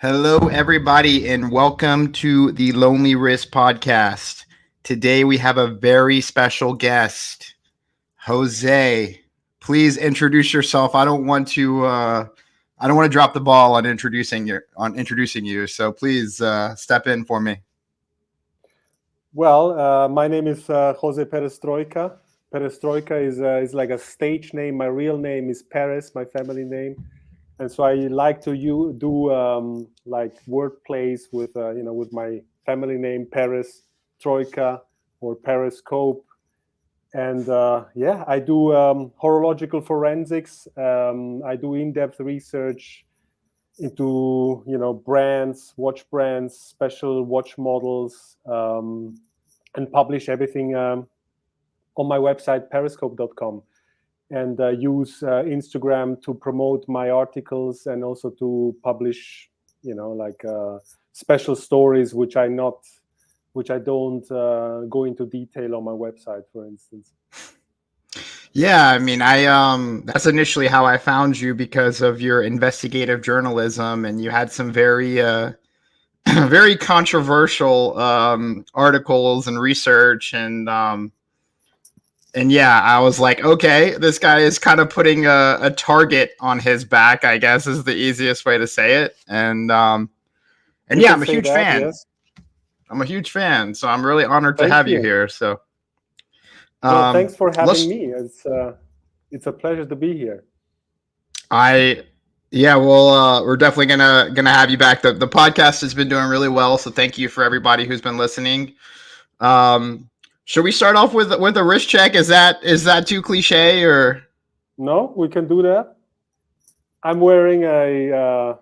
Hello, everybody, and welcome to the Lonely Wrist podcast. Today we have a very special guest, Jose. Please introduce yourself. I don't want to drop the ball on introducing you. So please step in for me. Well, my name is Jose Pereztroika. Pereztroika is like a stage name. My real name is Perez, my family name, and so I like to do like word plays with with my family name Perez Troika or Perezcope. And yeah, I do horological forensics. I do in-depth research into brands, watch brands, special watch models, and publish everything on my website perezcope.com, and use Instagram to promote my articles and also to publish like special stories which I don't go into detail on my website, for instance. Yeah, I mean, I that's initially how I found you because of your investigative journalism, and you had some very very controversial articles and research, and yeah, I was like, okay, this guy is kind of putting a target on his back, I guess is the easiest way to say it. And You yeah, can I'm a say huge that, fan. yes. I'm a huge fan, so I'm really honored to Thank have you you. here. So Well, thanks for having let's me. It's a pleasure to be here. I yeah, well, we're definitely gonna have you back. The podcast has been doing really well, so thank you for everybody who's been listening. Um, should we start off with a wrist check? Is that too cliche or No, we can do that. I'm wearing a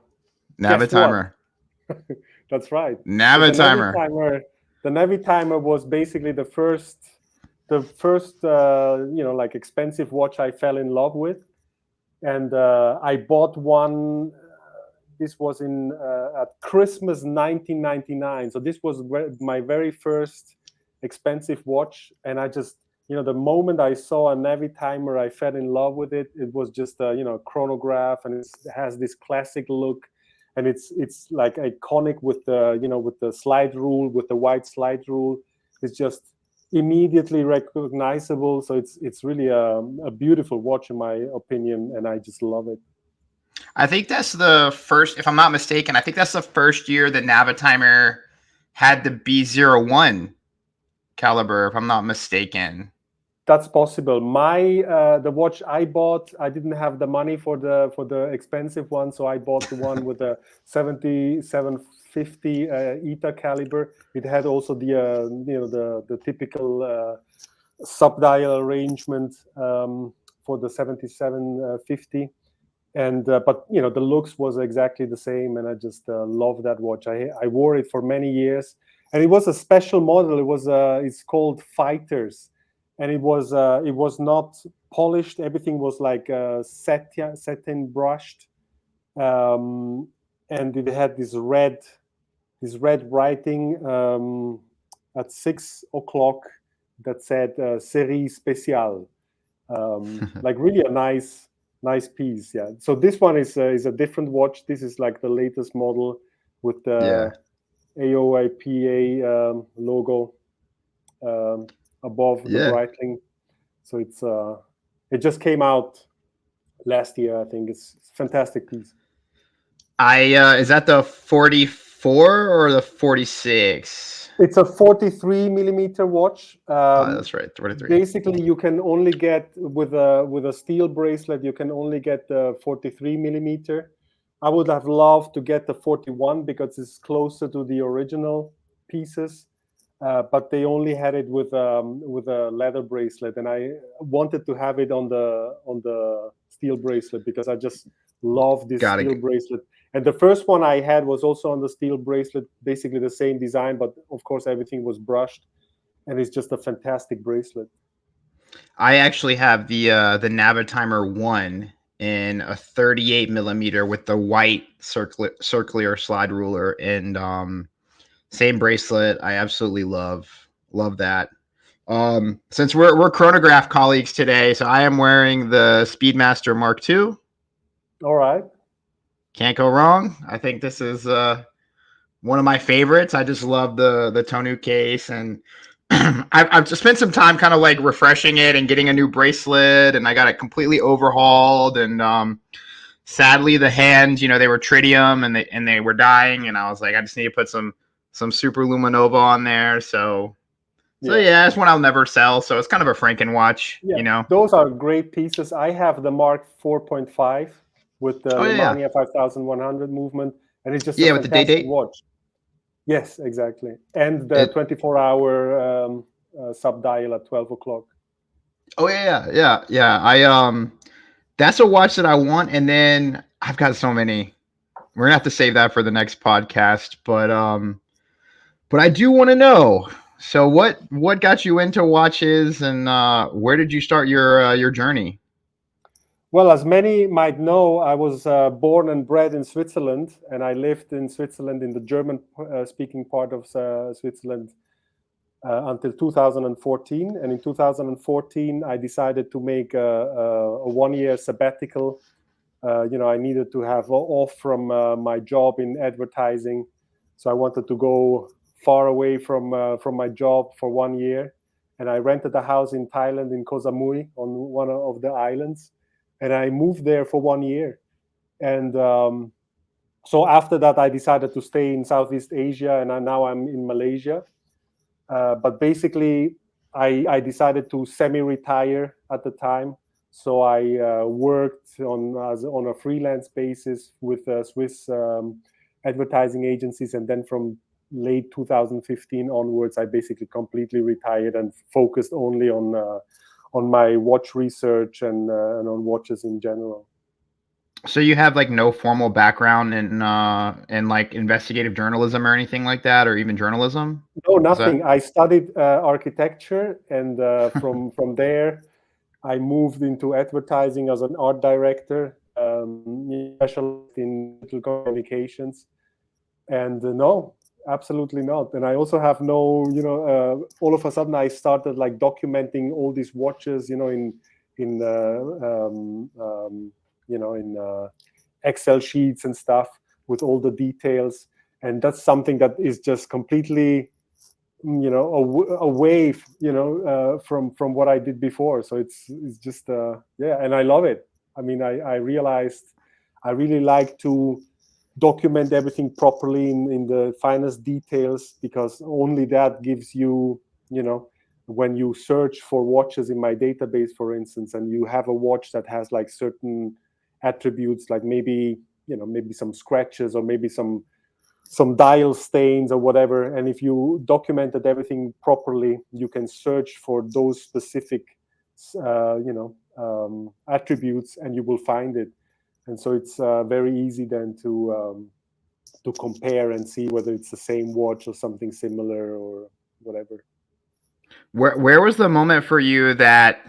guess what? Navitimer? That's right. So Navitimer. The Navitimer was basically the first like expensive watch I fell in love with, and I bought one. This was in at Christmas 1999. So this was my very first expensive watch, and I just the moment I saw a Navitimer, I fell in love with it. It was just a chronograph, and it has this classic look, and it's like iconic with the with the slide rule, with the white slide rule. It's just immediately recognizable. So it's really a beautiful watch in my opinion, and I just love it. I think that's the first, if I'm not mistaken, I think that's the first year that Navitimer had the B01 caliber, if I'm not mistaken. That's possible. My the watch I bought, I didn't have the money for the expensive one, so I bought the one with the 7750 ETA caliber. It had also the the typical subdial arrangement for the 7750, and but the looks was exactly the same, and I just love that watch. I wore it for many years, and it was a special model. It was it's called Fighters, and it was not polished. Everything was like satin brushed, um, and it had this red writing at 6 o'clock that said "Série Spéciale," like really a nice piece. Yeah. So this one is a different watch. This is like the latest model with Yeah. the AOIPA logo above the Yeah. Breitling. So it just came out last year. I think it's a fantastic piece. Is that the 44 or the 46? It's a 43 millimeter watch. Oh, that's right, 43. Basically, you can only get with a steel bracelet. You can only get the 43 millimeter. I would have loved to get the 41 because it's closer to the original pieces, but they only had it with a leather bracelet, and I wanted to have it on the steel bracelet because I just love this Gotta steel g- bracelet. And the first one I had was also on the steel bracelet, basically the same design, but of course everything was brushed, and it's just a fantastic bracelet. I actually have the Navitimer 1 in a 38 millimeter with the white circular slide ruler, and same bracelet. I absolutely love that. Since we're chronograph colleagues today, so I am wearing the Speedmaster Mark II. All right. Can't go wrong. I think this is one of my favorites. I just love the Tonu case, and I've just spent some time kind of like refreshing it and getting a new bracelet, and I got it completely overhauled. And sadly, the hands, they were tritium and they were dying, and I was like, I just need to put some super luminova on there. So yeah, that's one I'll never sell. So it's kind of a Franken watch, Those are great pieces. I have the Mark 4.5 with the Lemania 5100 movement, and it's just a with the day fantastic date watch. Yes, exactly, and the 24-hour sub-dial at 12 o'clock. Oh yeah. That's a watch that I want, and then I've got so many. We're gonna have to save that for the next podcast, but I do want to know. So what got you into watches, and where did you start your journey? Well, as many might know, I was born and bred in Switzerland, and I lived in Switzerland, in the German-speaking part of Switzerland, until 2014. And in 2014, I decided to make a one-year sabbatical. I needed to have off from my job in advertising, so I wanted to go far away from my job for 1 year. And I rented a house in Thailand, in Koh Samui, on one of the islands. And I moved there for 1 year. And so after that, I decided to stay in Southeast Asia, and now I'm in Malaysia. But basically, I decided to semi-retire at the time. So I worked on a freelance basis with Swiss advertising agencies. And then from late 2015 onwards, I basically completely retired and focused only on my watch research and on watches in general. So you have like no formal background in like investigative journalism or anything like that, or even journalism? No, nothing. I studied architecture, and from there, I moved into advertising as an art director, specialized in digital communications. And no, absolutely not. And I also have no, all of a sudden I started like documenting all these watches, in Excel sheets and stuff with all the details. And that's something that is just completely, away, from what I did before. So it's just, and I love it. I mean, I realized I really like to document everything properly in the finest details, because only that gives you, when you search for watches in my database, for instance, and you have a watch that has like certain attributes, like maybe some scratches, or maybe some dial stains or whatever, and if you documented everything properly, you can search for those specific attributes, and you will find it. And so it's very easy then to compare and see whether it's the same watch or something similar or whatever. Where was the moment for you that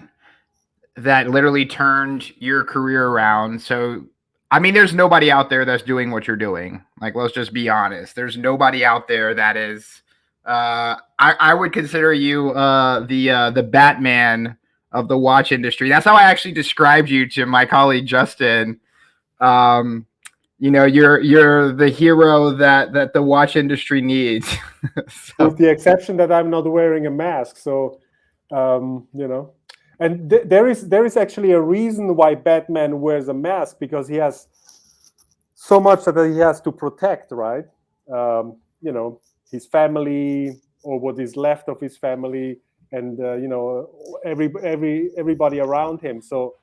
literally turned your career around? So, I mean, there's nobody out there that's doing what you're doing. Like, let's just be honest. There's nobody out there that is. I would consider you the Batman of the watch industry. That's how I actually described you to my colleague Justin. You're the hero that the watch industry needs. With the exception that I'm not wearing a mask. So, and there is actually a reason why Batman wears a mask, because he has so much that he has to protect, right? His family, or what is left of his family, and everybody around him. So,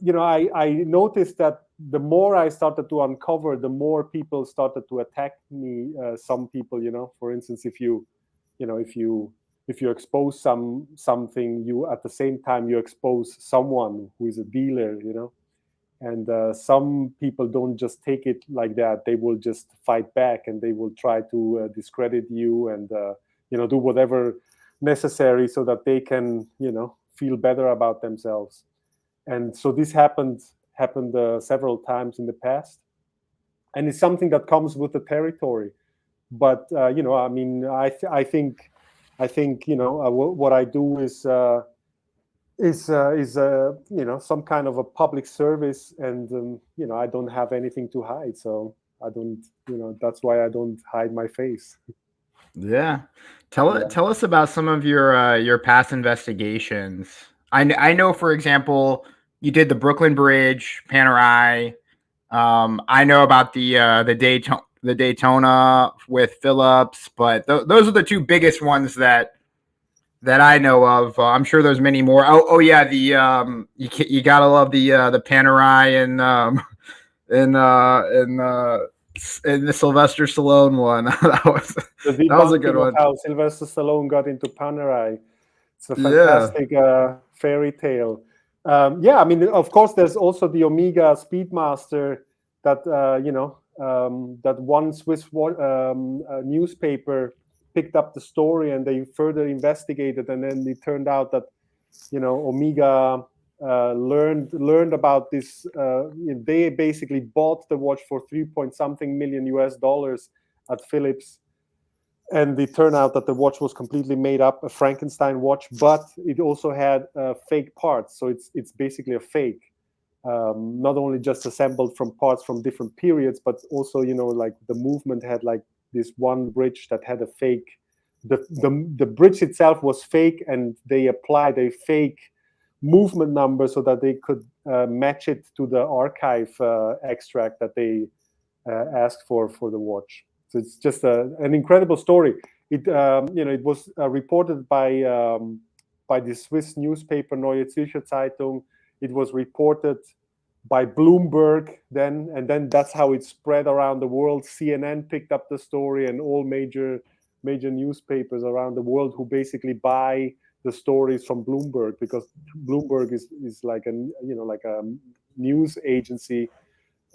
I noticed that the more I started to uncover, the more people started to attack me. Some people, for instance, if you expose something, you at the same time you expose someone who is a dealer, and some people don't just take it like that. They will just fight back, and they will try to discredit you, and do whatever necessary so that they can feel better about themselves. And so this happened several times in the past, and it's something that comes with the territory. But I think what I do is is some kind of a public service, and I don't have anything to hide, so I don't, that's why I don't hide my face. Yeah. Yeah. Tell us about some of your past investigations. I know, for example, you did the Brooklyn Bridge, Panerai. I know about the Daytona with Phillips, but those are the two biggest ones that I know of. I'm sure there's many more. Oh yeah, the you gotta love the Panerai and the Sylvester Stallone one. The That was a good debunking of one. how Sylvester Stallone got into Panerai. It's a Yeah. fantastic fairy tale. Yeah, I mean, of course, there's also the Omega Speedmaster that that one Swiss newspaper picked up the story, and they further investigated, and then it turned out that Omega learned about this. They basically bought the watch for 3 point something million US dollars at Phillips, and it turned out that the watch was completely made up, a Frankenstein watch, but it also had fake parts. So it's basically a fake, not only just assembled from parts from different periods, but also like the movement had like this one bridge that had a fake. The bridge itself was fake, and they applied a fake movement number so that they could match it to the archive extract that they asked for the watch. So it's just an incredible story. It was reported by the Swiss newspaper Neue Zürcher Zeitung. It was reported by Bloomberg then, and then that's how it spread around the world. CNN picked up the story, and all major newspapers around the world who basically buy the stories from Bloomberg, because Bloomberg is like a news agency.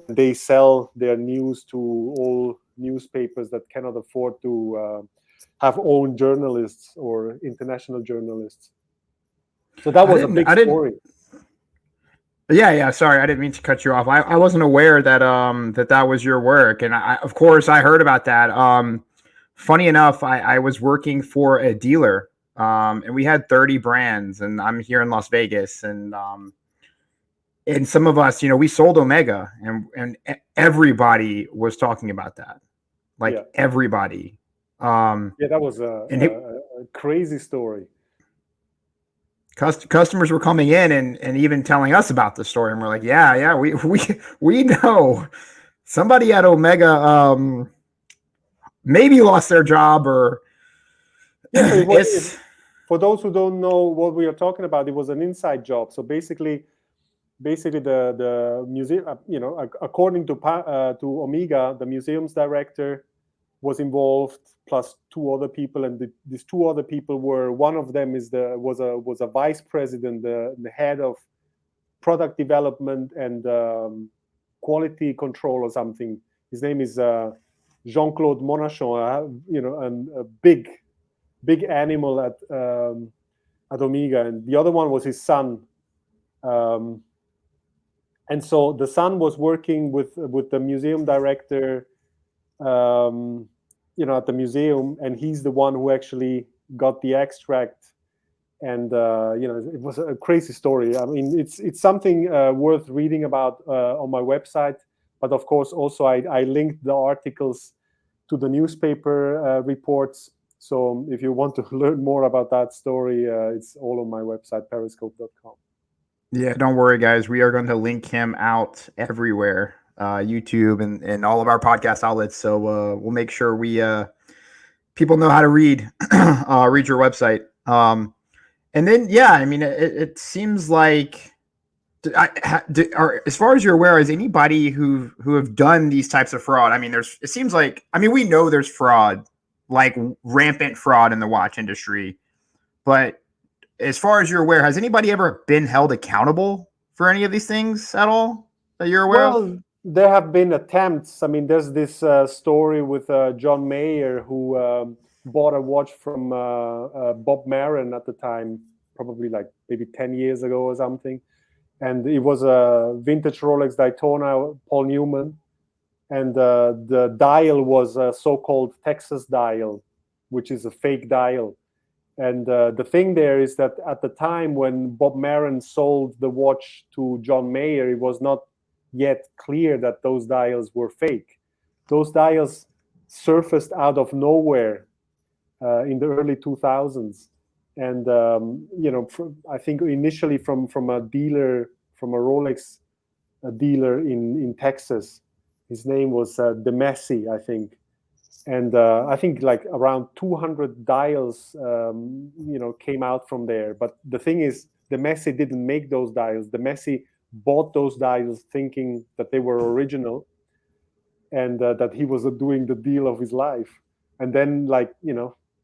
They sell their news to all newspapers that cannot afford to have own journalists or international journalists. So that was a big I didn't. story. Yeah. Sorry, I didn't mean to cut you off. I wasn't aware that was your work, and of course I heard about that. Funny enough, I was working for a dealer, and we had 30 brands, and I'm here in Las Vegas, and some of us, we sold Omega, and everybody was talking about that, like Yeah. everybody. Yeah, that was And a crazy story. customers were coming in and even telling us about the story, and we're like, yeah, we know somebody at Omega maybe lost their job, or Yeah, so it's for those who don't know what we are talking about, it was an inside job. So basically the museum, according to Omega, the museum's director was involved, plus two other people, and these two other people were, one of them was a vice president, the head of product development and quality control or something. His name is Jean-Claude Monachon, a big animal at Omega, and the other one was his son. And so the son was working with the museum director, at the museum, and he's the one who actually got the extract. And it was a crazy story. I mean, it's something worth reading about on my website. But of course, also I linked the articles to the newspaper reports. So if you want to learn more about that story, it's all on my website, Perezcope.com. Yeah, don't worry, guys. We are going to link him out everywhere, YouTube and all of our podcast outlets. So we'll make sure people know how to read read your website. And then I mean, it seems like, as far as you're aware, is anybody who have done these types of fraud? I mean, it seems like, I mean, we know there's fraud, like rampant fraud in the watch industry, but as far as you're aware, has anybody ever been held accountable for any of these things at all that you're aware of? Well, there have been attempts. I mean, there's this story with John Mayer, who bought a watch from Bob Marin at the time, probably like maybe 10 years ago or something. And it was a vintage Rolex Daytona, Paul Newman. And the dial was a so-called Texas dial, which is a fake dial. And the thing there is that at the time when Bob Maron sold the watch to John Mayer, it was not yet clear that those dials were fake. Those dials surfaced out of nowhere in the early 2000s. And, I think initially from a dealer, from a Rolex dealer in Texas. His name was DeMessi, I think. And I think like around 200 dials, came out from there. But the thing is, DeMessi didn't make those dials. DeMessi bought those dials thinking that they were original and that he was doing the deal of his life. And then,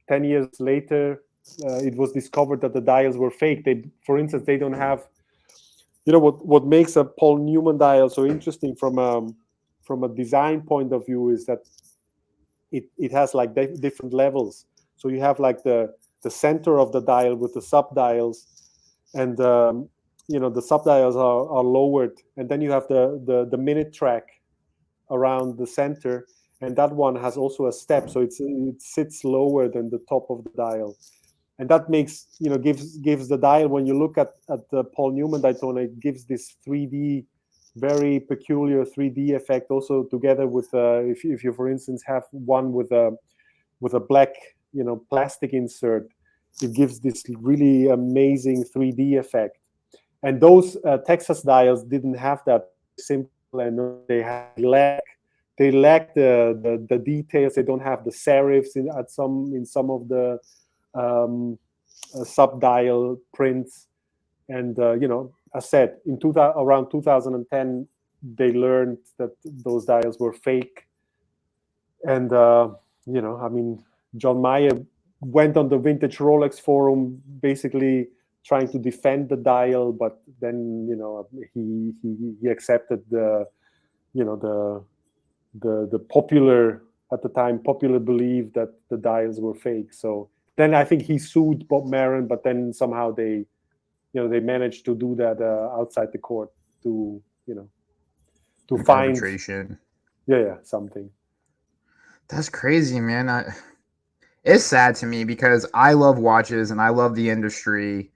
10 years later, it was discovered that the dials were fake. For instance, they don't have, what makes a Paul Newman dial so interesting from a design point of view is that it has like different levels. So you have like the center of the dial with the sub dials, and the sub dials are lowered, and then you have the minute track around the center, and that one has also a step, so it sits lower than the top of the dial, and that makes gives the dial, when you look at the Paul Newman Daytona, it gives this 3D, very peculiar 3D effect, also together with if you for instance have one with a black plastic insert, it gives this really amazing 3D effect. And those Texas dials didn't have that. Simple, and they lack the details. They don't have the serifs in some of the sub dial prints. And as said, around 2010, they learned that those dials were fake. And John Mayer went on the Vintage Rolex forum, basically trying to defend the dial, but then he accepted the popular, at the time, popular belief that the dials were fake. So then I think he sued Bob Maron, but then somehow they managed to do that outside the court to find arbitration. Yeah, something. That's crazy, man. It's sad to me because I love watches and I love the industry,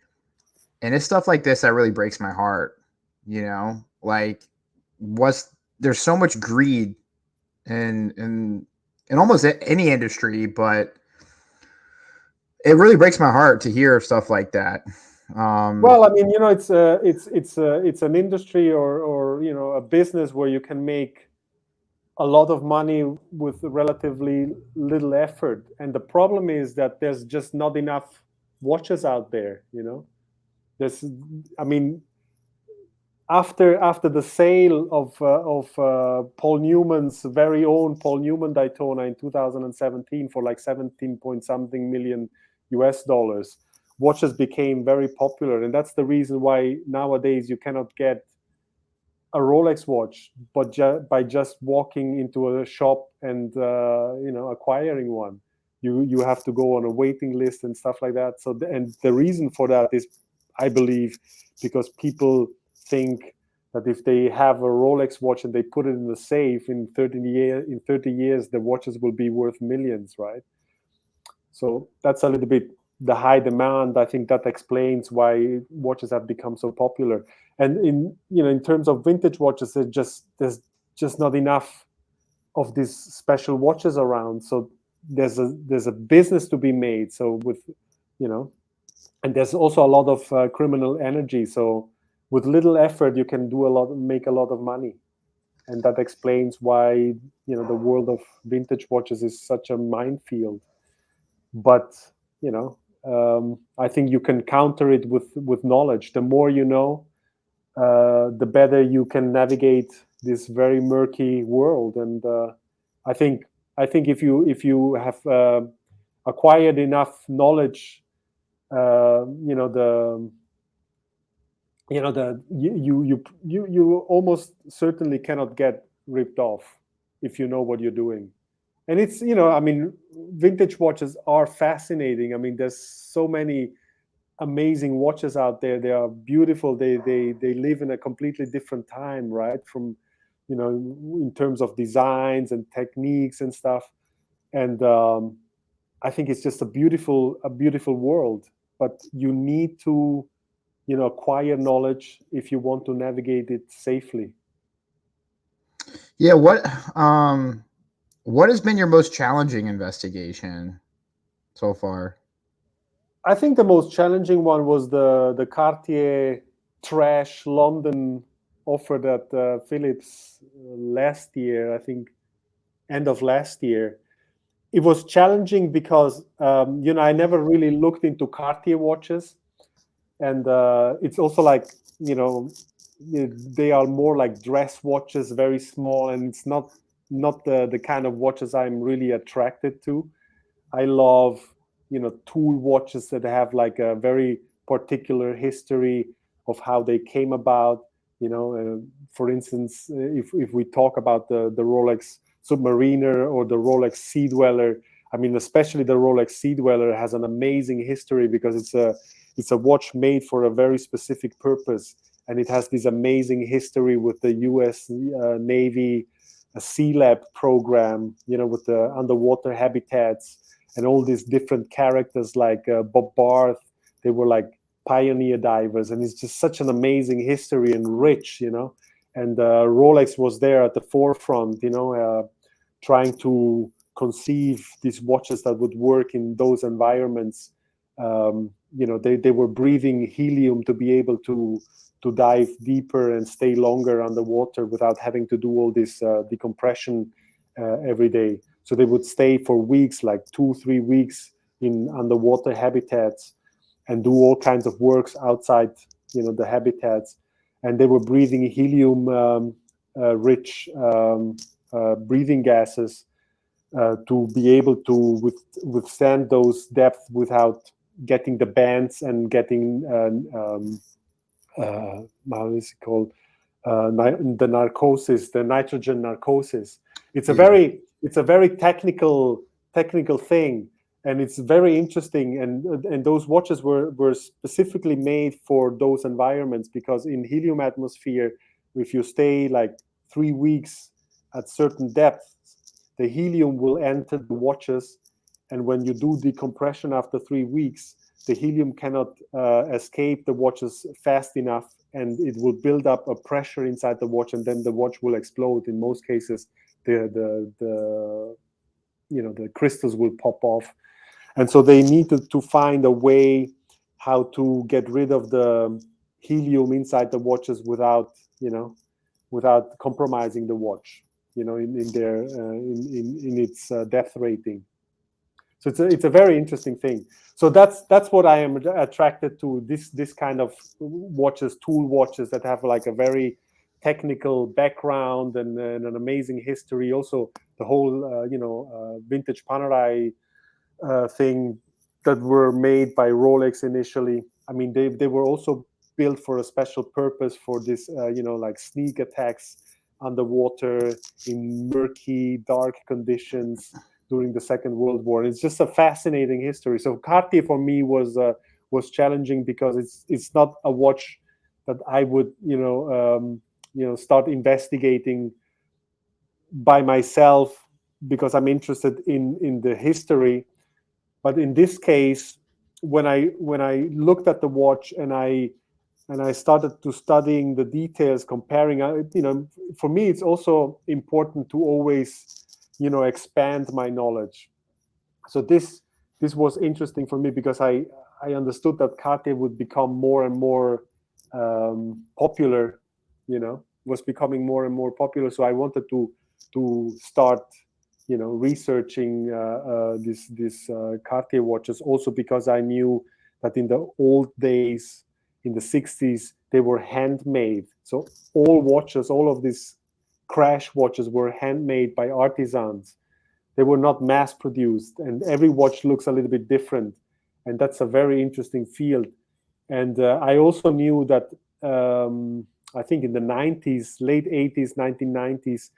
and it's stuff like this that really breaks my heart. Like, there's so much greed in almost any industry, but it really breaks my heart to hear stuff like that. Well, I mean, it's an industry or a business where you can make a lot of money with relatively little effort, and the problem is that there's just not enough watches out there. There's, I mean, after the sale of Paul Newman's very own Paul Newman Daytona in 2017 for like 17 point something million US dollars, watches became very popular, and that's the reason why nowadays you cannot get a Rolex watch but by just walking into a shop and acquiring one. You have to go on a waiting list and stuff like that. So and the reason for that is, I believe, because people think that if they have a Rolex watch and they put it in the safe, in 30 years the watches will be worth millions, right? So that's a little bit the high demand. I think that explains why watches have become so popular. And in terms of vintage watches, there's just not enough of these special watches around. So there's a business to be made. So and there's also a lot of criminal energy. So with little effort, you can make a lot of money, and that explains why the world of vintage watches is such a minefield. But I think you can counter it with knowledge. The more you know, the better you can navigate this very murky world. And I think if you have acquired enough knowledge, you almost certainly cannot get ripped off if you know what you're doing. And it's vintage watches are fascinating. I mean, there's so many amazing watches out there. They are beautiful. They live in a completely different time, right? From in terms of designs and techniques and stuff. And I think it's just a beautiful world. But you need to, acquire knowledge if you want to navigate it safely. Yeah. What has been your most challenging investigation so far? I think the most challenging one was the Cartier trash London offer that Philips last year, I think end of last year. It was challenging because I never really looked into Cartier watches, and it's also like, they are more like dress watches, very small, and it's not the kind of watches I'm really attracted to. I love, tool watches that have like a very particular history of how they came about. For instance, if we talk about the Rolex Submariner or the Rolex Sea Dweller, I mean, especially the Rolex Sea Dweller has an amazing history because it's a watch made for a very specific purpose, and it has this amazing history with the U.S. Navy Sea Lab program, with the underwater habitats and all these different characters like Bob Barth. They were like pioneer divers, and it's just such an amazing history and rich, And Rolex was there at the forefront, trying to conceive these watches that would work in those environments. They were breathing helium to be able to dive deeper and stay longer underwater without having to do all this decompression every day. So they would stay for weeks, like 2-3 weeks in underwater habitats, and do all kinds of works outside, the habitats. And they were breathing helium rich breathing gases to be able to withstand those depths without getting the bands and getting how is it called, the narcosis, the nitrogen narcosis. It's a very technical thing, and it's very interesting. And those watches were specifically made for those environments, because in helium atmosphere, if you stay like 3 weeks at certain depths, the helium will enter the watches, and when you do decompression after 3 weeks, the helium cannot escape the watches fast enough, and it will build up a pressure inside the watch, and then the watch will explode. In most cases, the crystals will pop off. And so they needed to find a way how to get rid of the helium inside the watches without compromising the watch, in its depth rating. So it's a very interesting thing. So that's what I am attracted to, this kind of watches, tool watches that have like a very technical background and an amazing history. Also, the whole vintage Panerai thing that were made by Rolex initially. I mean, they were also built for a special purpose for this, like sneak attacks underwater in murky, dark conditions during the Second World War. It's just a fascinating history. So Cartier for me was challenging because it's not a watch that I would start investigating by myself because I'm interested in the history. But in this case, when I looked at the watch and I started to studying the details, comparing, for me it's also important to always, expand my knowledge. So this was interesting for me because I understood that Cartier would become more and more popular, was becoming more and more popular. So I wanted to start, researching these Cartier watches, also because I knew that in the old days, in the 60s, they were handmade. So all watches, all of these crash watches were handmade by artisans. They were not mass produced, and every watch looks a little bit different. And that's a very interesting field. And I also knew that I think in the 90s, late 80s, 1990s,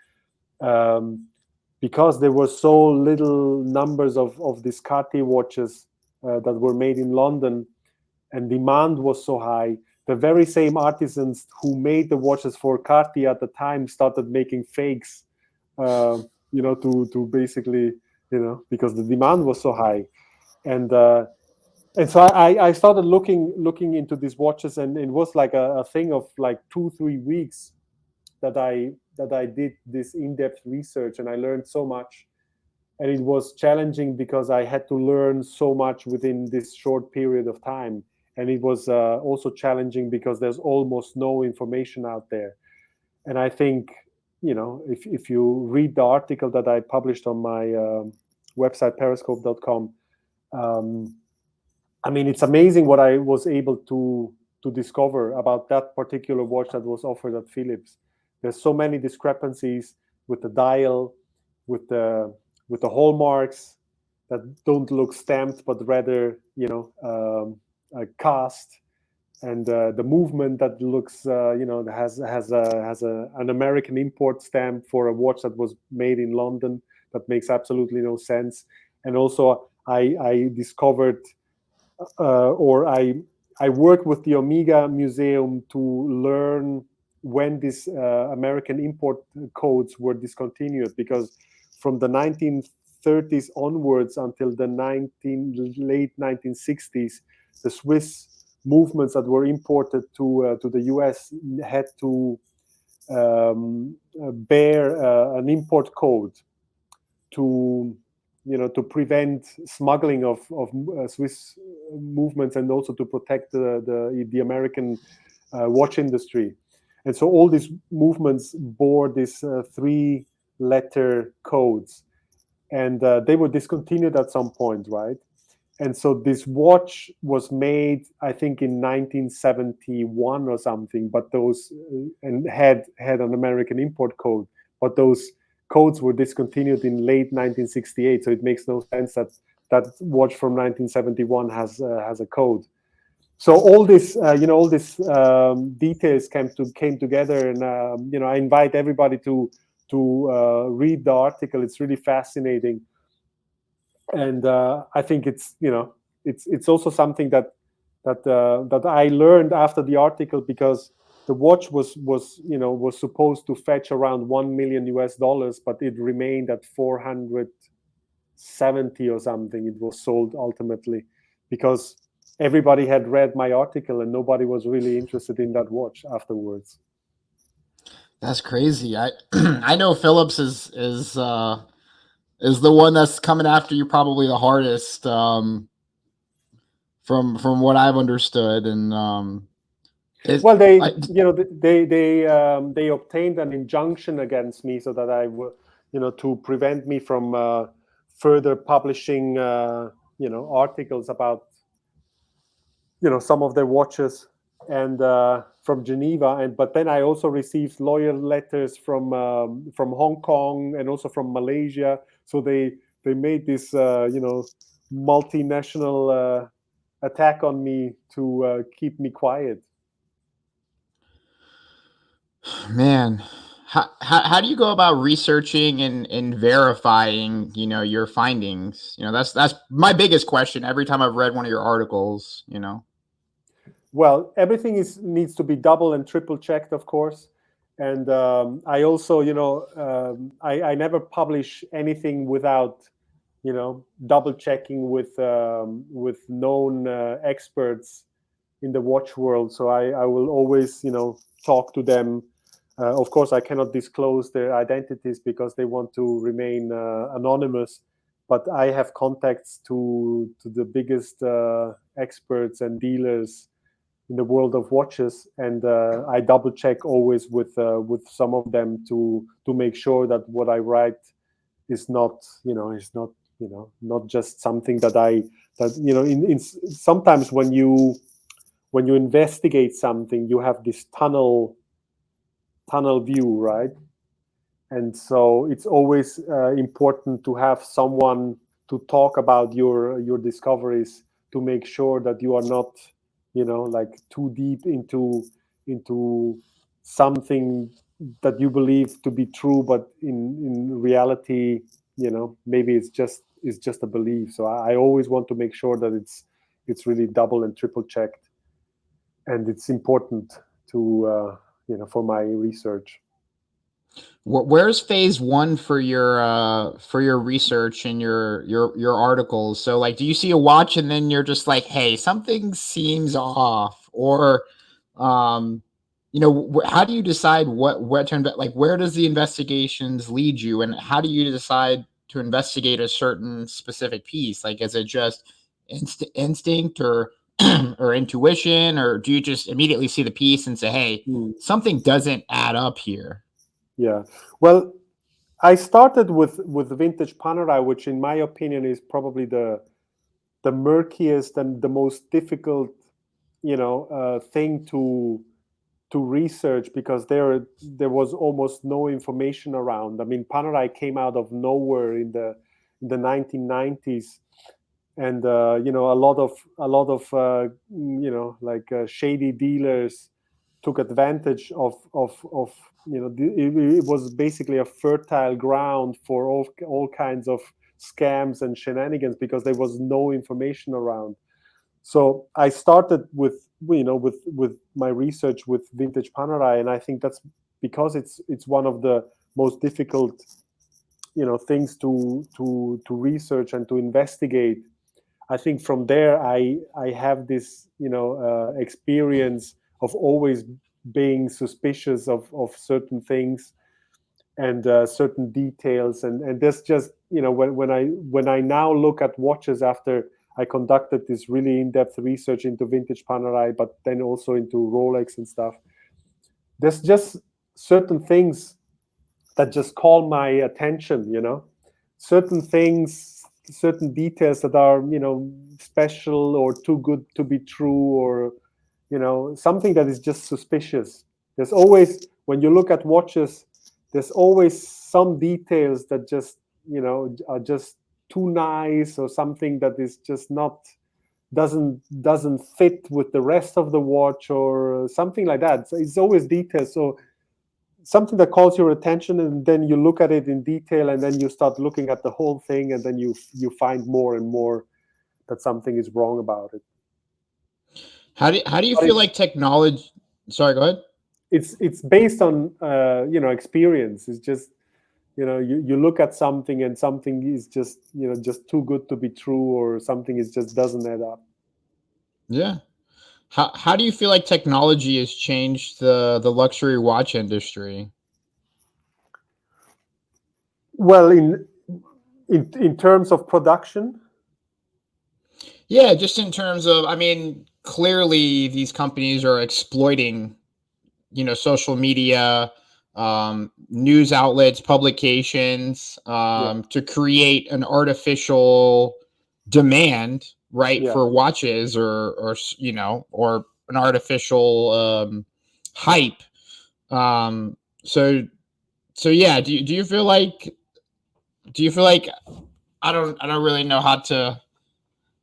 because there were so little numbers of these Cartier watches that were made in London, and demand was so high, the very same artisans who made the watches for Cartier at the time started making fakes, to basically because the demand was so high. And so I started looking into these watches, and it was like a thing of like 2-3 weeks that I did this in-depth research, and I learned so much. And it was challenging because I had to learn so much within this short period of time. And it was also challenging because there's almost no information out there. And I think, if you read the article that I published on my website, Perezcope.com, I mean, it's amazing what I was able to discover about that particular watch that was offered at Philips. There's so many discrepancies with the dial, with the hallmarks that don't look stamped, but rather, cast, and the movement that looks, has an American import stamp for a watch that was made in London. That makes absolutely no sense. And also, I discovered, or I worked with the Omega Museum to learn when these American import codes were discontinued, because from the 1930s onwards until the late 1960s, the Swiss movements that were imported to the US had to bear an import code to to prevent smuggling of Swiss movements, and also to protect the American watch industry. And so all these movements bore these 3-letter codes, and they were discontinued at some point, right? And so this watch was made, I think, in 1971 or something, but those and had an American import code, but those codes were discontinued in late 1968. So it makes no sense that that watch from 1971 has a code. So all this, all these details came together, and I invite everybody to read the article. It's really fascinating. And I think it's also something that I learned after the article, because the watch was supposed to fetch around $1 million, but it remained at 470 or something. It was sold ultimately because everybody had read my article and nobody was really interested in that watch afterwards. That's crazy. I I know Phillips is the one that's coming after you probably the hardest, from what I've understood. And well, they obtained an injunction against me so that I would, to prevent me from further publishing articles about some of their watches, and from Geneva. And but then I also received lawyer letters from Hong Kong and also from Malaysia. So they made this multinational attack on me to keep me quiet. Man, how do you go about researching and verifying, your findings? That's my biggest question every time I've read one of your articles. Well, everything needs to be double and triple checked, of course. And I also, I never publish anything without, double checking with known experts in the watch world. So I will always, talk to them. Of course, I cannot disclose their identities because they want to remain anonymous. But I have contacts to the biggest experts and dealers in the world of watches, and I double check always with some of them to make sure that what I write is not not just something that in sometimes when you investigate something, you have this tunnel view, right? And so it's always important to have someone to talk about your discoveries, to make sure that you are not like too deep into something that you believe to be true, but in reality maybe it's just a belief. So I always want to make sure that it's really double and triple checked, and it's important to for my research. Where's phase one for your research and your articles? So like, do you see a watch and then you're just like, hey, something seems off, or um, how do you decide what to like? Where does the investigations lead you, and how do you decide to investigate a certain specific piece? Like, is it just instinct or or intuition, or do you just immediately see the piece and say, hey, Hmm. something doesn't add up here? Yeah. Well, I started with vintage Panerai, which in my opinion is probably the murkiest and the most difficult, thing to research, because there was almost no information around. I mean, Panerai came out of nowhere in the 1990s, and a lot of shady dealers took advantage of it was basically a fertile ground for all kinds of scams and shenanigans, because there was no information around. So I started with my research with vintage Panerai, and I think that's because it's one of the most difficult things to research and to investigate. I think from there I have this experience of always being suspicious of certain things and certain details, and that's just when I now look at watches after I conducted this really in-depth research into vintage Panerai, but then also into Rolex and stuff. There's just certain things that just call my attention, certain things, certain details that are special or too good to be true, or something that is just suspicious. There's always, when you look at watches, there's always some details that just are just too nice, or something that is just not doesn't fit with the rest of the watch, or something like that. So it's always details. So something that calls your attention, and then you look at it in detail, and then you start looking at the whole thing, and then you find more and more that something is wrong about it. How do you But feel like technology? Sorry, go ahead. it's based on experience. It's just you look at something, and something is just just too good to be true, or something is just doesn't add up. Yeah. How do you feel like technology has changed the luxury watch industry? Well, in terms of production. Yeah, just in terms of, I mean, clearly these companies are exploiting, social media, news outlets, publications, Yeah, to create an artificial demand, right, yeah, for watches, or an artificial hype. So yeah, do you feel like I don't really know how to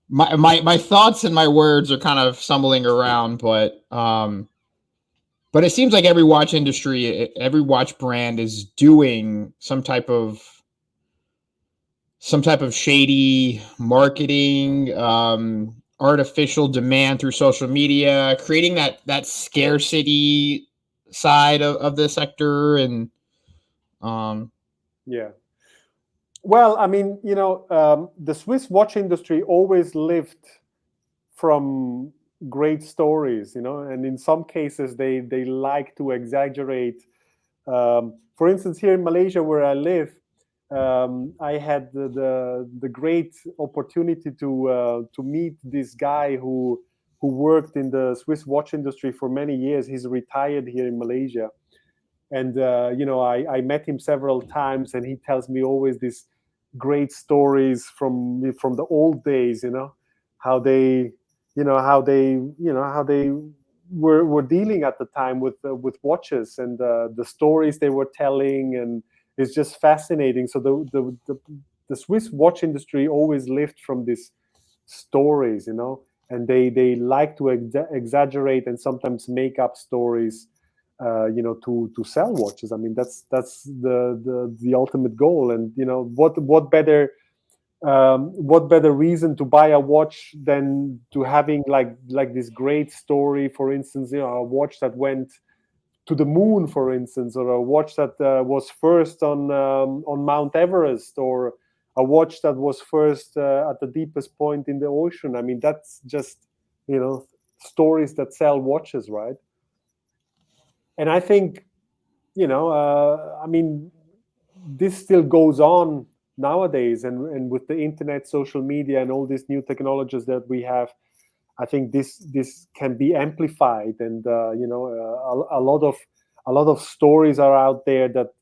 my thoughts and my words are kind of stumbling around, but it seems like every watch brand is doing some type of shady marketing, artificial demand through social media, creating that scarcity side of the sector, and um, yeah. Well, I mean, the Swiss watch industry always lived from great stories, and in some cases they like to exaggerate. For instance, here in Malaysia, where I live, I had the great opportunity to meet this guy who worked in the Swiss watch industry for many years. He's retired here in Malaysia, and I met him several times, and he tells me always these great stories from the old days. How they how they were dealing at the time with watches, and the stories they were telling, and it's just fascinating. So the Swiss watch industry always lived from these stories, and they like to exaggerate and sometimes make up stories, to sell watches. I mean, that's the ultimate goal. And what better reason to buy a watch than to having like this great story? For instance, a watch that went to the moon, for instance, or a watch that was first on Mount Everest, or a watch that was first at the deepest point in the ocean. I mean, that's just, stories that sell watches, right? And I think, I mean, this still goes on nowadays, and with the internet, social media, and all these new technologies that we have, I think this can be amplified, and a lot of stories are out there that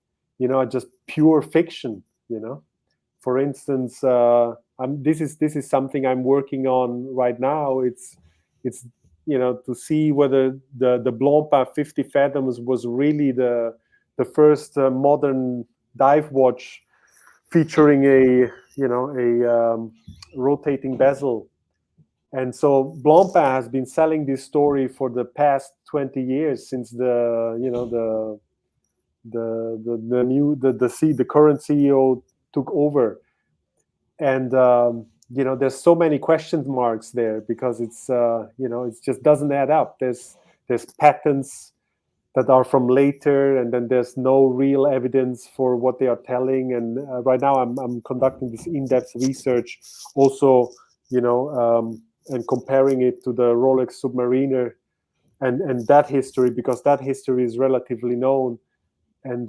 are just pure fiction. For instance, this is something I'm working on right now. It's to see whether the Blancpain 50 Fathoms was really the first modern dive watch featuring a rotating bezel. And so Blancpain has been selling this story for the past 20 years, since the current CEO took over. And there's so many question marks there, because it's it just doesn't add up. There's patents that are from later, and then there's no real evidence for what they are telling. And right now I'm conducting this in-depth research also, and comparing it to the Rolex Submariner and that history, because that history is relatively known, and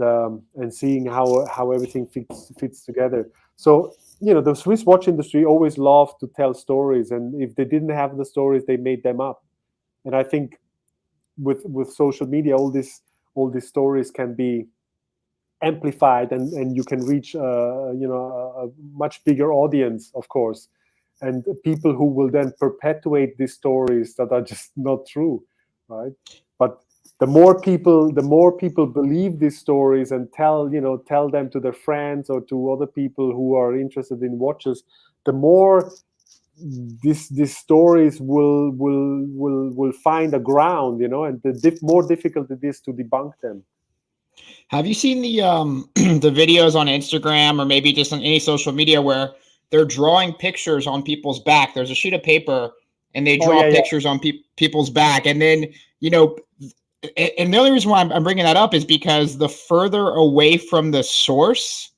seeing how everything fits together. So the Swiss watch industry always loved to tell stories, and if they didn't have the stories, they made them up. And I think with social media, all these stories can be amplified, and you can reach a much bigger audience, of course, and people who will then perpetuate these stories that are just not true, right? But the more people believe these stories and tell them to their friends or to other people who are interested in watches, the more these stories will find a ground, and the more difficult it is to debunk them. Have you seen the the videos on Instagram, or maybe just on any social media, where they're drawing pictures on people's back? There's a sheet of paper, and they draw pictures on people's back, and then and the only reason why I'm bringing that up is because the further away from the source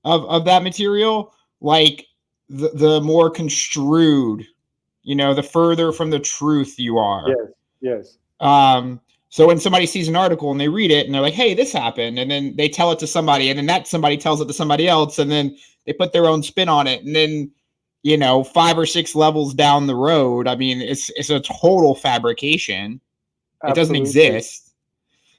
of that material, like the more construed, the further from the truth you are. Yes. So when somebody sees an article and they read it and they're like, hey, this happened, and then they tell it to somebody, and then that somebody tells it to somebody else, and then they put their own spin on it, and then 5 or 6 levels down the road, I mean, it's a total fabrication. Absolutely. It doesn't exist.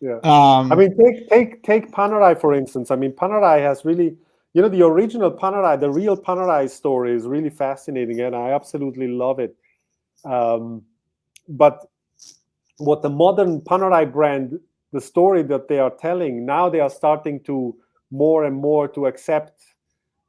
Yeah. I mean, take Panerai, for instance. I mean, Panerai has really, the original Panerai, the real Panerai story is really fascinating, and I absolutely love it. But what the modern Panerai brand, the story that they are telling now, they are starting to more and more to accept,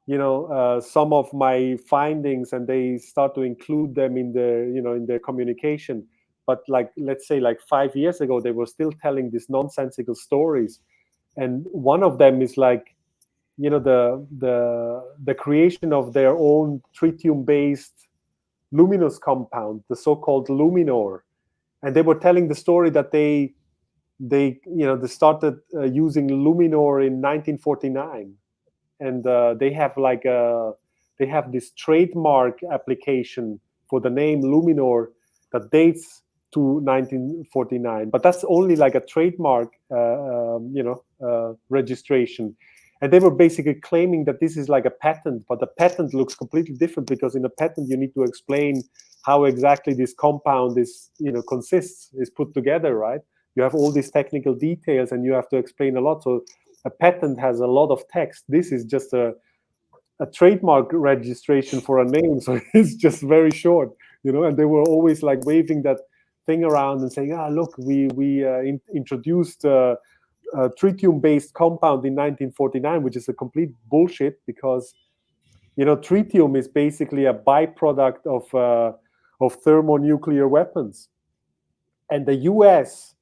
some of my findings, and they start to include them in their communication. But let's say 5 years ago, they were still telling these nonsensical stories, and one of them is the creation of their own tritium-based luminous compound, the so-called Luminor. And they were telling the story that they started using Luminor in 1949, and they have this trademark application for the name Luminor that dates to 1949, but that's only like a trademark registration. And they were basically claiming that this is like a patent, but the patent looks completely different, because in a patent you need to explain how exactly this compound is put together, right? You have all these technical details, and you have to explain a lot. So a patent has a lot of text. This is just a trademark registration for a name, so it's just very short, and they were always waving that thing around and saying, look, we introduced a tritium-based compound in 1949, which is a complete bullshit, because tritium is basically a byproduct of thermonuclear weapons, and the US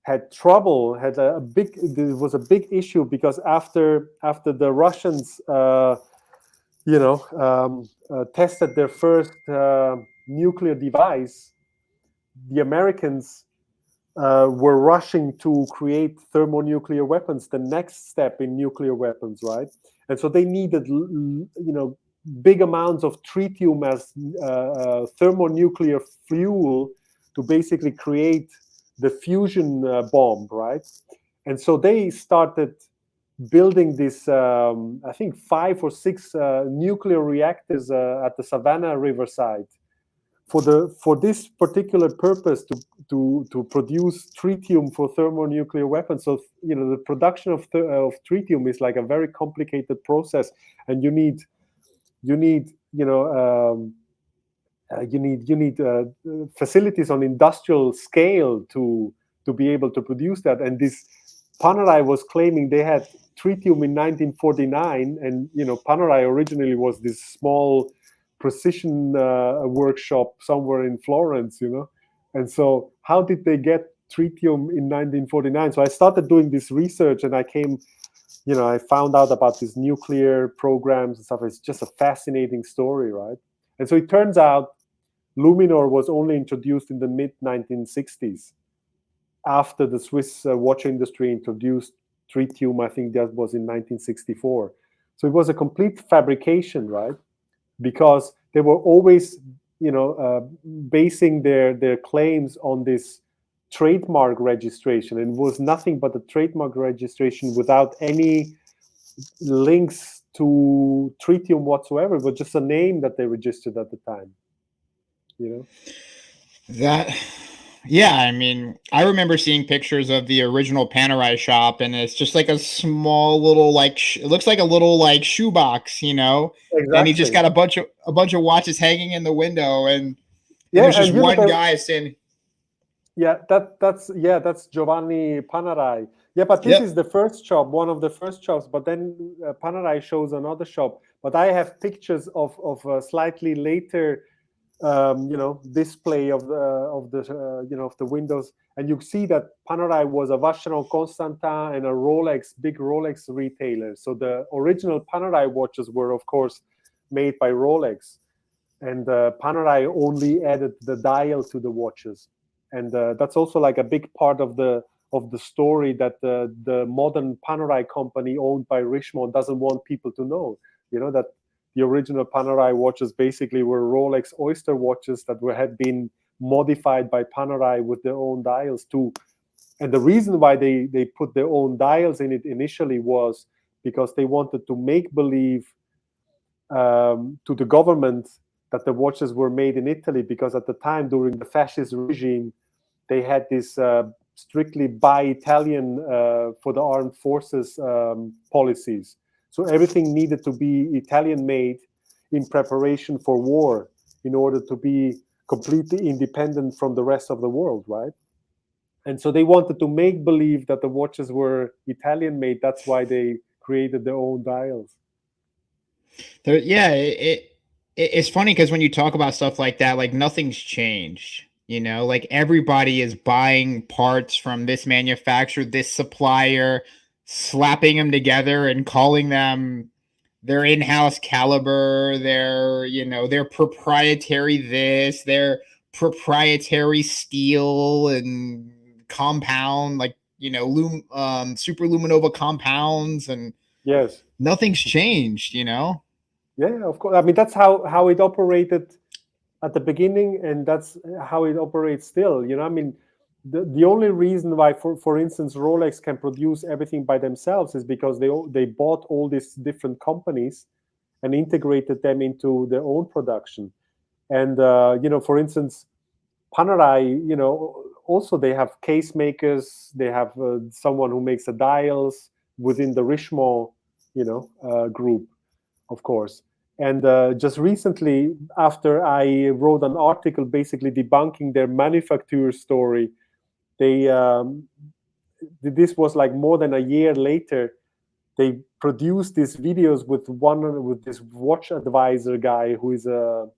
had a big issue, because after the Russians tested their first nuclear device, the Americans were rushing to create thermonuclear weapons, the next step in nuclear weapons, right? And so they needed, big amounts of tritium as thermonuclear fuel to basically create the fusion bomb, right? And so they started building this, I think 5 or 6 nuclear reactors at the Savannah Riverside for this particular purpose, to produce tritium for thermonuclear weapons. So the production of tritium is like a very complicated process, and you need facilities on industrial scale to be able to produce that. And this Panerai was claiming they had tritium in 1949, and Panerai originally was this small precision workshop somewhere in Florence, and so how did they get tritium in 1949? So I started doing this research, and I found out about these nuclear programs and stuff. It's just a fascinating story, right? And so it turns out Luminor was only introduced in the mid 1960s, after the Swiss watch industry introduced tritium. I think that was in 1964. So it was a complete fabrication, right? Because they were always, basing their claims on this trademark registration, and it was nothing but a trademark registration without any links to tritium whatsoever. It was just a name that they registered at the time. Yeah, I mean, I remember seeing pictures of the original Panerai shop, and it's just like a small little it looks like a little shoebox, Exactly. And he just got a bunch of watches hanging in the window, and there's just one guy standing. Yeah, that's Giovanni Panerai. Yeah, but this is the first shop, one of the first shops. But then Panerai shows another shop. But I have pictures of a slightly later, display of the windows, and you see that Panerai was a Vacheron Constantin and a big Rolex retailer. So the original Panerai watches were, of course, made by Rolex, and Panerai only added the dial to the watches. And that's also like a big part of the story, that the modern Panerai company owned by Richemont doesn't want people to know. That the original Panerai watches basically were Rolex Oyster watches that had been modified by Panerai with their own dials too. And the reason why they put their own dials in it initially was because they wanted to make believe to the government that the watches were made in Italy, because at the time, during the fascist regime, they had this strictly buy Italian for the armed forces policies. So everything needed to be Italian made in preparation for war, in order to be completely independent from the rest of the world, right? And so they wanted to make believe that the watches were Italian made. That's why they created their own dials. It's funny because when you talk about stuff like that, nothing's changed. Everybody is buying parts from this manufacturer, this supplier, slapping them together and calling them their in-house caliber, their proprietary this, their proprietary steel and compound, super luminova compounds, and yes, nothing's changed. Yeah, of course. I mean, that's how it operated at the beginning, and that's how it operates still. I mean, the only reason why, for instance, Rolex can produce everything by themselves is because they bought all these different companies and integrated them into their own production. And for instance, Panerai, also they have case makers. They have someone who makes the dials within the Richemont, group, of course. And just recently, after I wrote an article basically debunking their manufacturer story, this was like more than a year later, they produced these videos with this watch advisor guy who is a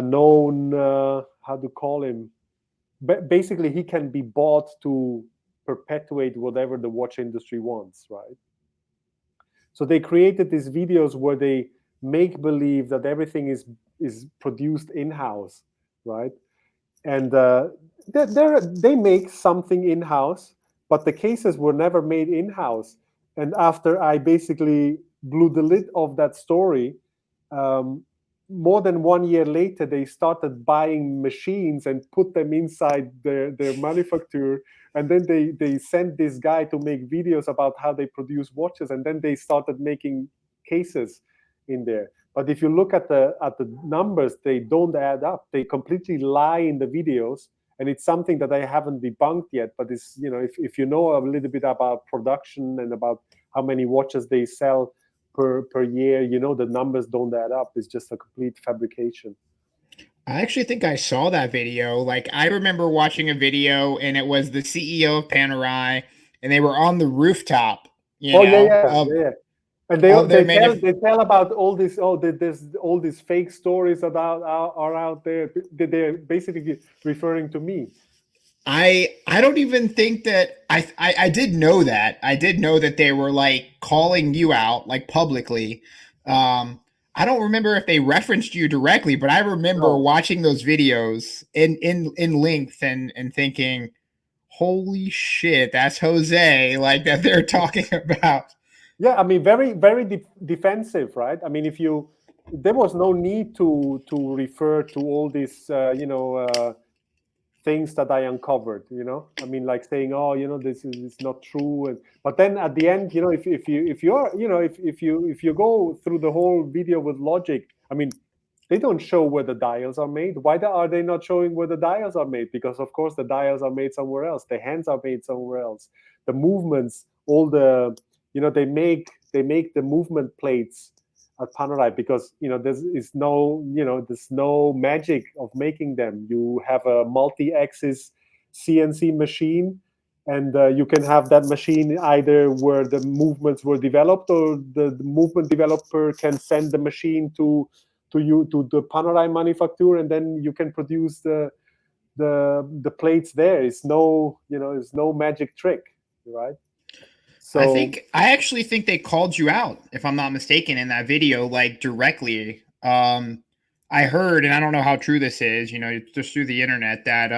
known, how to call him, basically he can be bought to perpetuate whatever the watch industry wants, right? So they created these videos where they make believe that everything is produced in-house, right? and they make something in-house, but the cases were never made in-house. And after I basically blew the lid off that story, more than 1 year later, they started buying machines and put them inside their manufacturer. And then they sent this guy to make videos about how they produce watches. And then they started making cases in there. But if you look at the numbers, they don't add up. They completely lie in the videos. And it's something that I haven't debunked yet. But it's, if you know a little bit about production and about how many watches they sell per year, the numbers don't add up. It's just a complete fabrication. I actually think I saw that video. Like, I remember watching a video, and it was the CEO of Panerai, and they were on the rooftop, Yeah. And of their they tell about all this. There's all these fake stories about are out there. They're basically referring to me. I don't even think that I did know that. I did know that they were like calling you out like publicly. I don't remember if they referenced you directly, but I remember watching those videos in length and thinking, holy shit, that's Jose, like that they're talking about. Yeah, I mean, very, very defensive, right? I mean, there was no need to refer to all these, things that I uncovered. I mean, like saying, this is not true. But then at the end, if you go through the whole video with logic, I mean, they don't show where the dials are made. Why are they not showing where the dials are made? Because of course the dials are made somewhere else. The hands are made somewhere else. The movements, all the they make the movement plates at Panerai because there's no magic of making them. You have a multi-axis CNC machine, and you can have that machine either where the movements were developed, or the movement developer can send the machine to the Panerai manufacturer, and then you can produce the plates there. It's no magic trick, right? So I actually think they called you out, if I'm not mistaken, in that video, like directly. I heard, and I don't know how true this is, just through the internet, that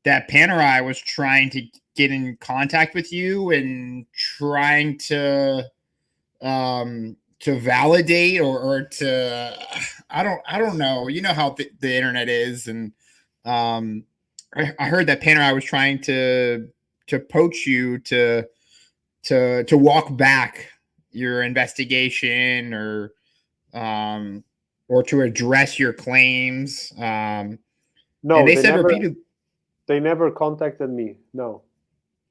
that Panerai was trying to get in contact with you and trying to validate or to I don't know. You know how the internet is, and I heard that Panerai was trying to poach you to walk back your investigation or to address your claims. No, and they said repeatedly. They never contacted me. No,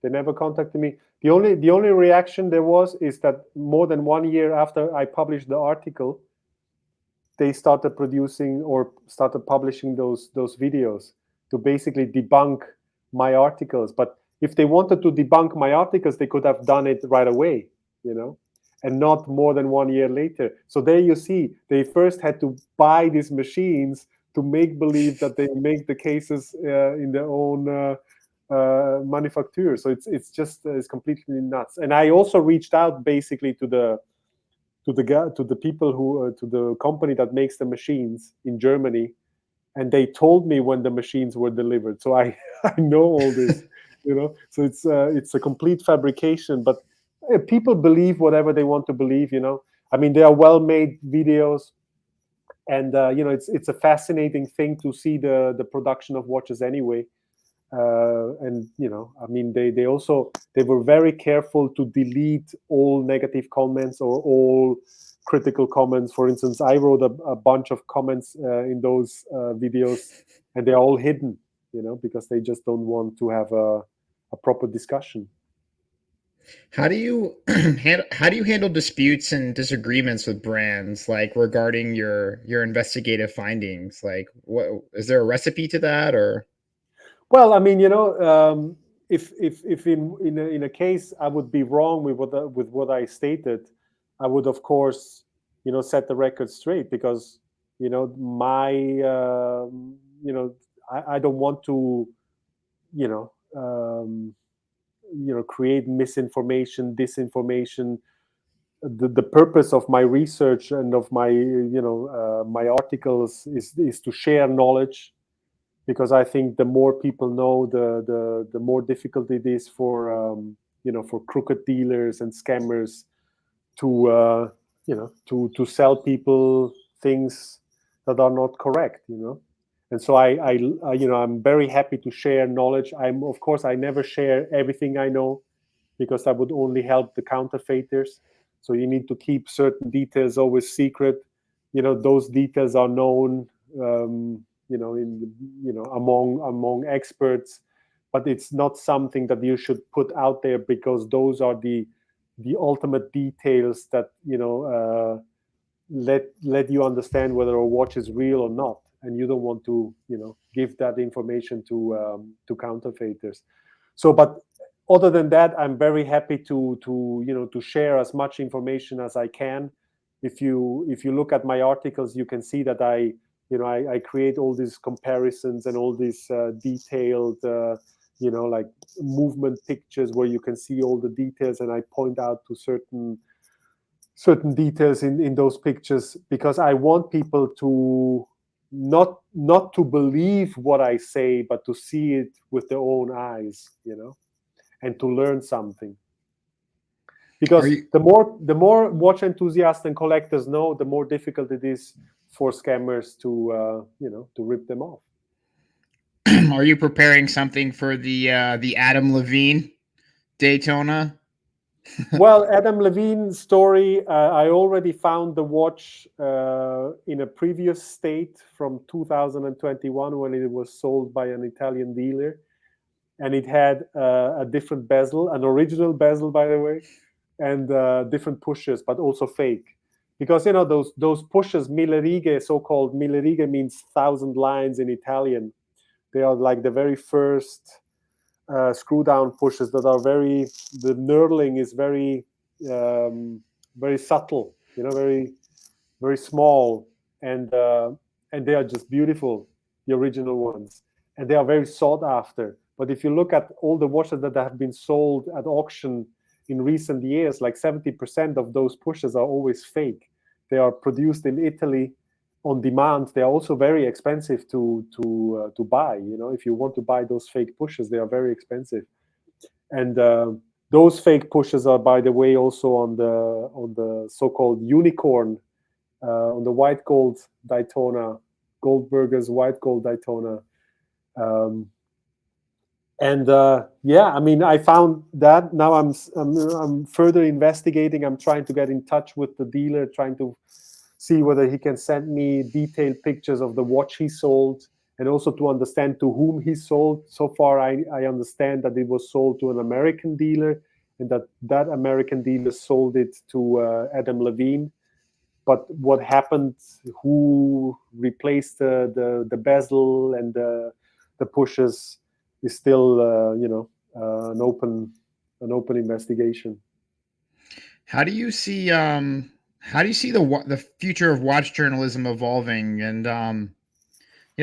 they never contacted me. The only reaction there was is that more than 1 year after I published the article, they started producing or started publishing those videos to basically debunk my articles. But if they wanted to debunk my articles, they could have done it right away, and not more than 1 year later. So there you see, they first had to buy these machines to make believe that they make the cases in their own manufacturer. So it's completely nuts. And I also reached out basically to the people who to the company that makes the machines in Germany, and they told me when the machines were delivered. So I know all this, So it's a complete fabrication. But people believe whatever they want to believe. I mean, they are well-made videos, and it's a fascinating thing to see the production of watches anyway. And I mean, they were very careful to delete all negative comments or all critical comments. For instance, I wrote a bunch of comments in those videos, and they're all hidden, because they just don't want to have a proper discussion. How do you handle disputes and disagreements with brands, like regarding your investigative findings? Like, what is there a recipe to that, or? Well, I mean, if in a case I would be wrong with what I stated, I would of course set the record straight, because my I don't want to create misinformation, disinformation. The purpose of my research and of my my articles is to share knowledge, because I think the more people know, the more difficult it is for for crooked dealers and scammers to to sell people things that are not correct. And so I'm very happy to share knowledge. Of course, I never share everything I know, because that would only help the counterfeiters. So you need to keep certain details always secret. Those details are known, among experts, but it's not something that you should put out there, because those are the ultimate details that let you understand whether a watch is real or not, and you don't want to give that information to counterfeiters. So, but other than that, I'm very happy to share as much information as I can. If you look at my articles, you can see that I create all these comparisons and all these detailed like movement pictures where you can see all the details, and I point out to certain details in those pictures, because I want people to not to believe what I say, but to see it with their own eyes, and to learn something. Because the more watch enthusiasts and collectors know, the more difficult it is for scammers to rip them off. Are you preparing something for the Adam Levine Daytona? Well, Adam Levine's story, I already found the watch in a previous state from 2021 when it was sold by an Italian dealer. And it had a different bezel, an original bezel, by the way, and different pushes, but also fake. Because, those pushes, mille righe, so-called mille righe means 1,000 lines in Italian. They are like the very first screw down pushes that are the knurling is very very subtle, very very small, and they are just beautiful, the original ones, and they are very sought after. But if you look at all the watches that have been sold at auction in recent years, like 70% of those pushes are always fake. They are produced in Italy on demand. They are also very expensive to buy. If you want to buy those fake pushes, they are very expensive. And those fake pushes are, by the way, also on the so-called unicorn, on the white gold Daytona, Goldberger's white gold Daytona. I found that. Now I'm further investigating. I'm trying to get in touch with the dealer, trying to see whether he can send me detailed pictures of the watch he sold, and also to understand to whom he sold. So far, I understand that it was sold to an American dealer, and that American dealer sold it to Adam Levine. But what happened, who replaced the bezel and the pushes, is still an open investigation. How do you see the future of watch journalism evolving? And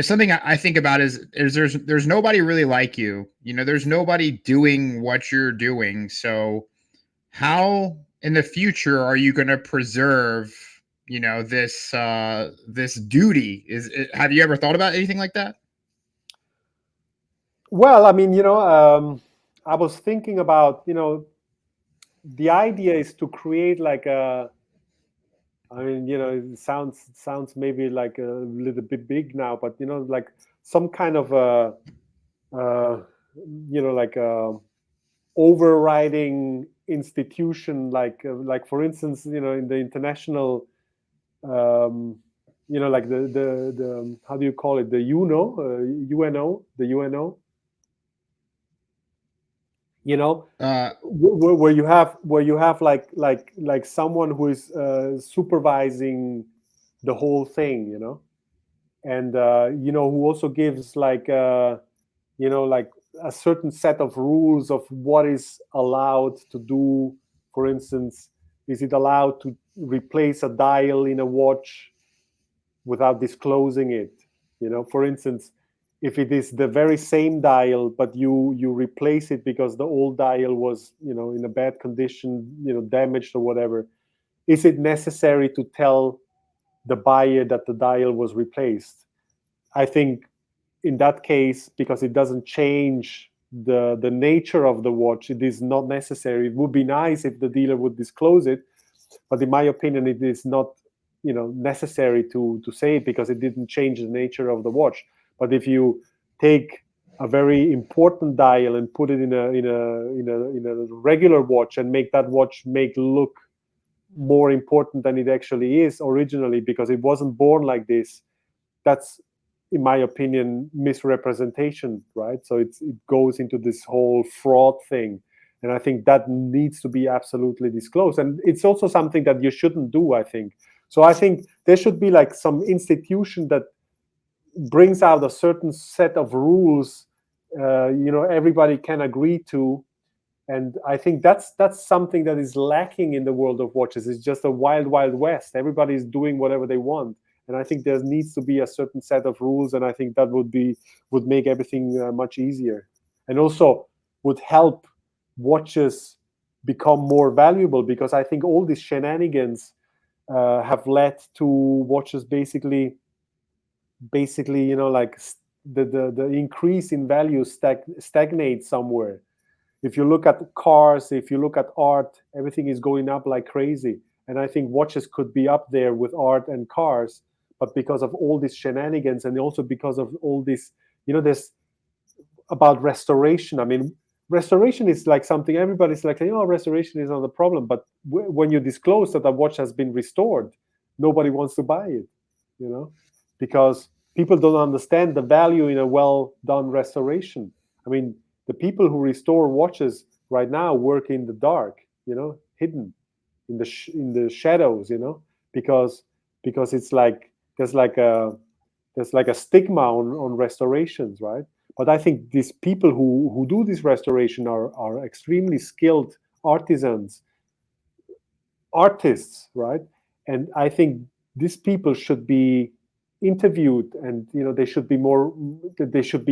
something I think about is there's nobody really like you. There's nobody doing what you're doing. So how in the future are you going to preserve this duty? Have you ever thought about anything like that? Well, I was thinking about, the idea is to create like it sounds maybe like a little bit big now, but like some kind of like a overriding institution, like for instance, in the international, like the how do you call it, the UNO, the UNO. Where you have like someone who is supervising the whole thing, and who also gives like like a certain set of rules of what is allowed to do. For instance, is it allowed to replace a dial in a watch without disclosing it? For instance, if it is the very same dial, but you replace it because the old dial was in a bad condition, damaged or whatever, is it necessary to tell the buyer that the dial was replaced? I think in that case, because it doesn't change the nature of the watch, it is not necessary. It would be nice if the dealer would disclose it, but in my opinion, it is not, necessary to say it, because it didn't change the nature of the watch. But if you take a very important dial and put it in a regular watch and make that watch look more important than it actually is originally, because it wasn't born like this, that's, in my opinion, misrepresentation, right? So it goes into this whole fraud thing, and I think that needs to be absolutely disclosed. And it's also something that you shouldn't do, I think. So I think there should be like some institution that brings out a certain set of rules, everybody can agree to. And I think that's something that is lacking in the world of watches. It's just a wild, wild west. Everybody's doing whatever they want. And I think there needs to be a certain set of rules, and I think that would make everything much easier, and also would help watches become more valuable, because I think all these shenanigans have led to watches basically, like the increase in value stagnates somewhere. If you look at cars, if you look at art, everything is going up like crazy. And I think watches could be up there with art and cars, but because of all these shenanigans, and also because of all this, this about restoration. I mean, restoration is like something everybody's like, restoration is not a problem. But when you disclose that a watch has been restored, nobody wants to buy it, because people don't understand the value in a well done restoration. I mean, the people who restore watches right now work in the dark, hidden in the shadows, because it's like there's like a stigma on restorations, right? But I think these people who do this restoration are extremely skilled artisans, artists, right? And I think these people should be interviewed, and they should be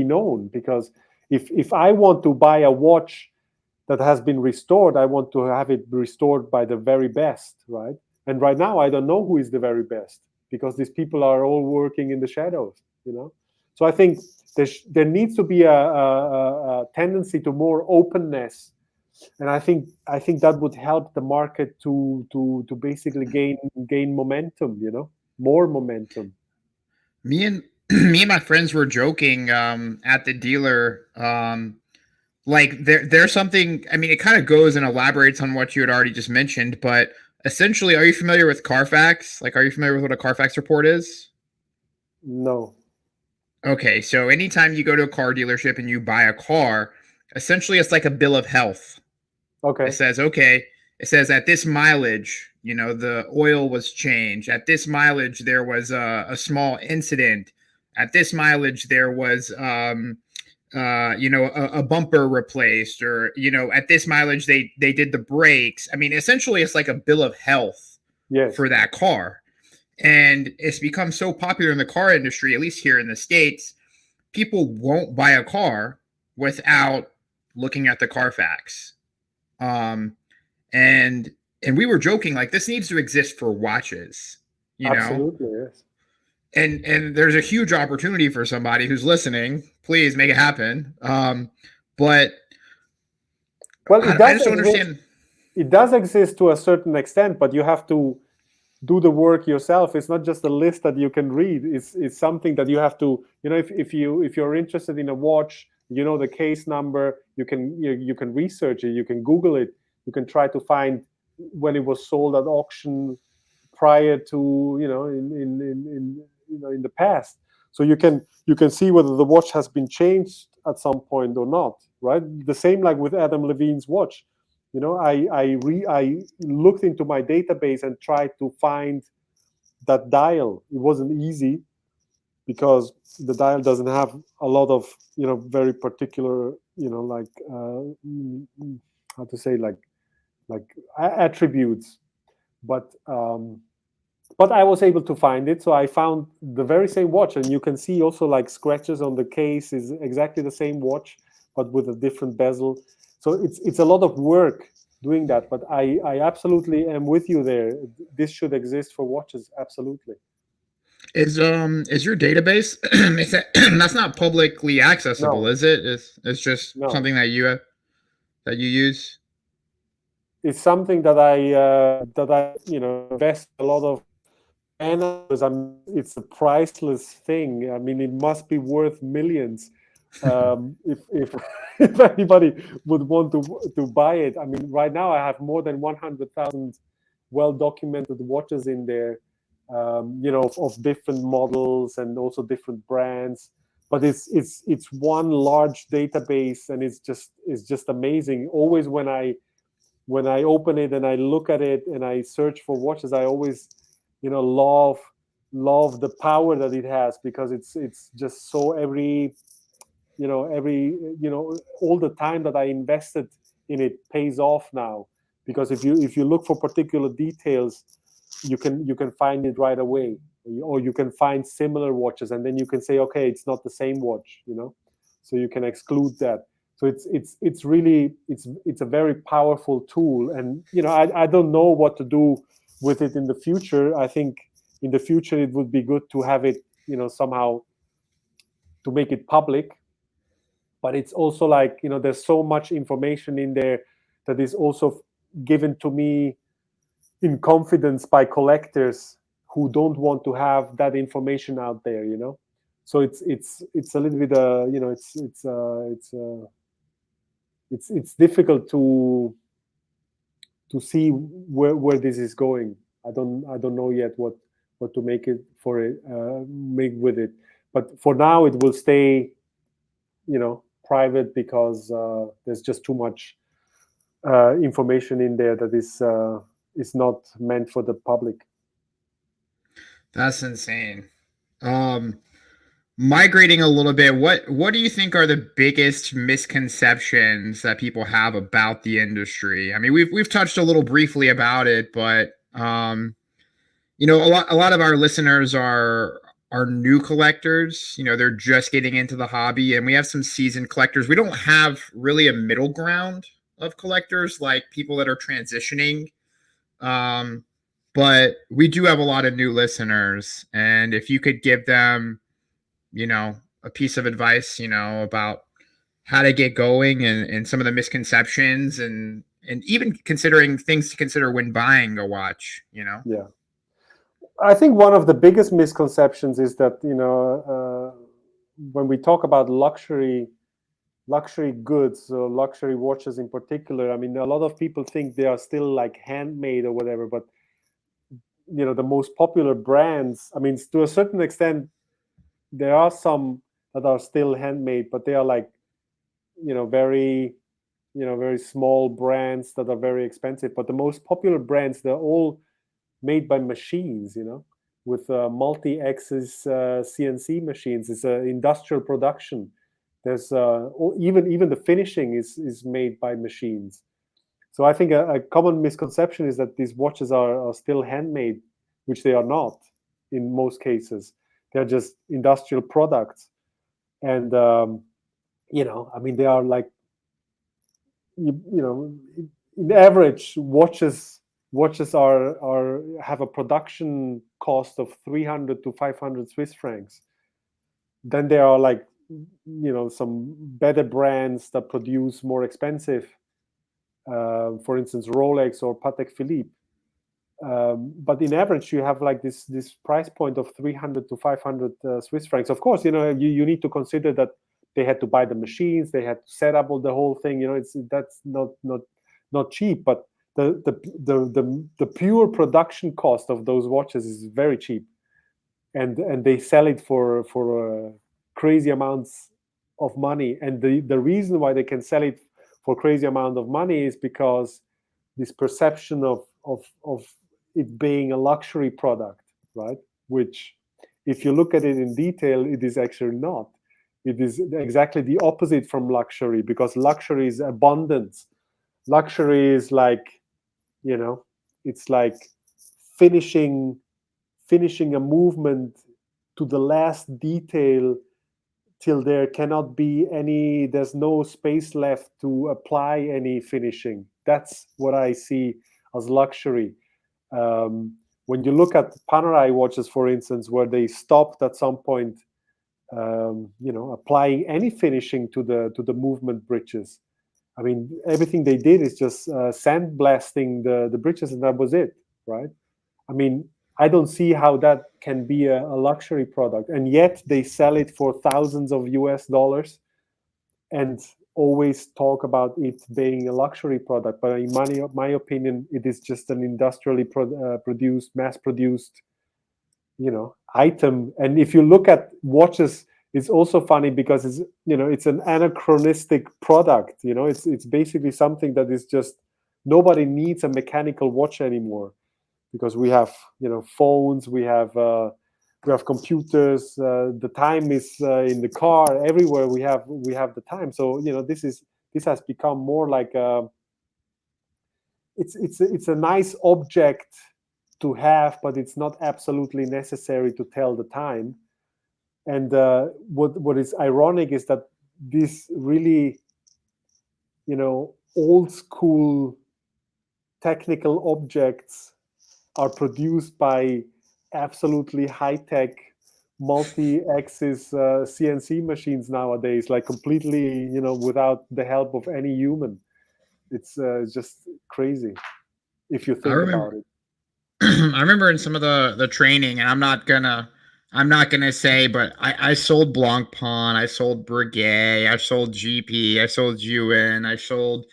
known, because if I want to buy a watch that has been restored, I want to have it restored by the very best, right? And right now, I don't know who is the very best, because these people are all working in the shadows, So I think there needs to be a tendency to more openness, and I think that would help the market to basically gain momentum, more momentum. Me and my friends were joking at the dealer. Like there's something. I mean, it kind of goes and elaborates on what you had already just mentioned, but essentially, are you familiar with Carfax? Like, are you familiar with what a Carfax report is? No. Okay, so anytime you go to a car dealership and you buy a car, essentially it's like a bill of health. Okay. It says at this mileage, the oil was changed. At this mileage, there was a small incident. At this mileage, there was, a bumper replaced, or, at this mileage, they did the brakes. I mean, essentially, it's like a bill of health for that car. And it's become so popular in the car industry, at least here in the States, people won't buy a car without looking at the Carfax. And we were joking, like, this needs to exist for watches, Absolutely, yes. And there's a huge opportunity for somebody who's listening. Please make it happen. But well, I just don't understand. It does exist to a certain extent, but you have to do the work yourself. It's not just a list that you can read. It's something that you have to, if you're interested in a watch, the case number, you can research it, you can Google it, you can try to find when it was sold at auction prior to, in the past. So you can see whether the watch has been changed at some point or not, right? The same like with Adam Levine's watch. I looked into my database and tried to find that dial. It wasn't easy, because the dial doesn't have a lot of very particular how to say like attributes, but I was able to find it. So I found the very same watch, and you can see also like scratches on the case. Is exactly the same watch, but with a different bezel. So it's a lot of work doing that, but I absolutely am with you there. This should exist for watches, absolutely. Is your database is that's not publicly accessible, No, is it? It's just no. something that you use? It's something that I invest a lot of because it's a priceless thing. I mean, it must be worth millions if if anybody would want to buy it. I mean, right now I have more than 100,000 well documented watches in there, of different models and also different brands. But it's one large database, and it's just amazing. Always when I open it and I look at it and I search for watches, I always, love the power that it has, because it's just so all the time that I invested in it pays off now. Because if you look for particular details, you can find it right away, or you can find similar watches, and then you can say, okay, it's not the same watch, so you can exclude that. So it's really it's a very powerful tool. And I don't know what to do with it in the future. I think in the future it would be good to have it, somehow, to make it public. But it's also like, there's so much information in there that is also given to me in confidence by collectors who don't want to have that information out there. So it's a little bit it's difficult to see where this is going. I don't know yet what to make with it. But for now it will stay private, because there's just too much information in there that is not meant for the public. That's insane. Migrating a little bit, what do you think are the biggest misconceptions that people have about the industry? I mean, we've touched a little briefly about it, but a lot of our listeners are new collectors. They're just getting into the hobby, and we have some seasoned collectors. We don't have really a middle ground of collectors, like people that are transitioning. But we do have a lot of new listeners, and if you could give them, a piece of advice, about how to get going, and some of the misconceptions, and even considering things to consider when buying a watch. Yeah. I think one of the biggest misconceptions is that, when we talk about luxury goods, or luxury watches in particular, I mean, a lot of people think they are still like handmade or whatever. But the most popular brands, I mean, to a certain extent, there are some that are still handmade, but they are like, very very small brands that are very expensive. But the most popular brands, they're all made by machines, with multi-axis CNC machines. It's industrial production. There's even the finishing is made by machines. So I think a common misconception is that these watches are still handmade, which they are not in most cases. They're just industrial products. And I mean, they are like, in average, watches have a production cost of 300 to 500 Swiss francs. Then there are like, some better brands that produce more expensive, for instance, Rolex or Patek Philippe. But in average, you have like this price point of 300 to 500 Swiss francs. Of course, you need to consider that they had to buy the machines, they had to set up all the whole thing. That's not cheap. But the pure production cost of those watches is very cheap, and they sell it for crazy amounts of money. And the reason why they can sell it for crazy amount of money is because this perception of it being a luxury product, right? Which, if you look at it in detail, it is actually not. It is exactly the opposite from luxury, because luxury is abundance. Luxury is like, it's like finishing a movement to the last detail, till there cannot be there's no space left to apply any finishing. That's what I see as luxury. when you look at Panerai watches, for instance, where they stopped at some point, applying any finishing to the movement bridges. I mean, everything they did is just sandblasting the bridges, and that was it, right? I mean, I don't see how that can be a luxury product, and yet they sell it for thousands of US dollars and always talk about it being a luxury product. But in my opinion, it is just an industrially produced, mass-produced, item. And if you look at watches, it's also funny because it's an anachronistic product. It's basically something that is just, nobody needs a mechanical watch anymore, because we have phones, we have computers, the time is in the car, everywhere we have the time. So this has become more like it's a nice object to have, but it's not absolutely necessary to tell the time. And what is ironic is that these really old school technical objects are produced by absolutely high-tech multi-axis CNC machines nowadays, like completely without the help of any human. It's just crazy if you think about it. I remember in some of the training, and I'm not gonna say, but I sold Blancpain, I sold Breguet, I sold GP, I sold Jewin, I sold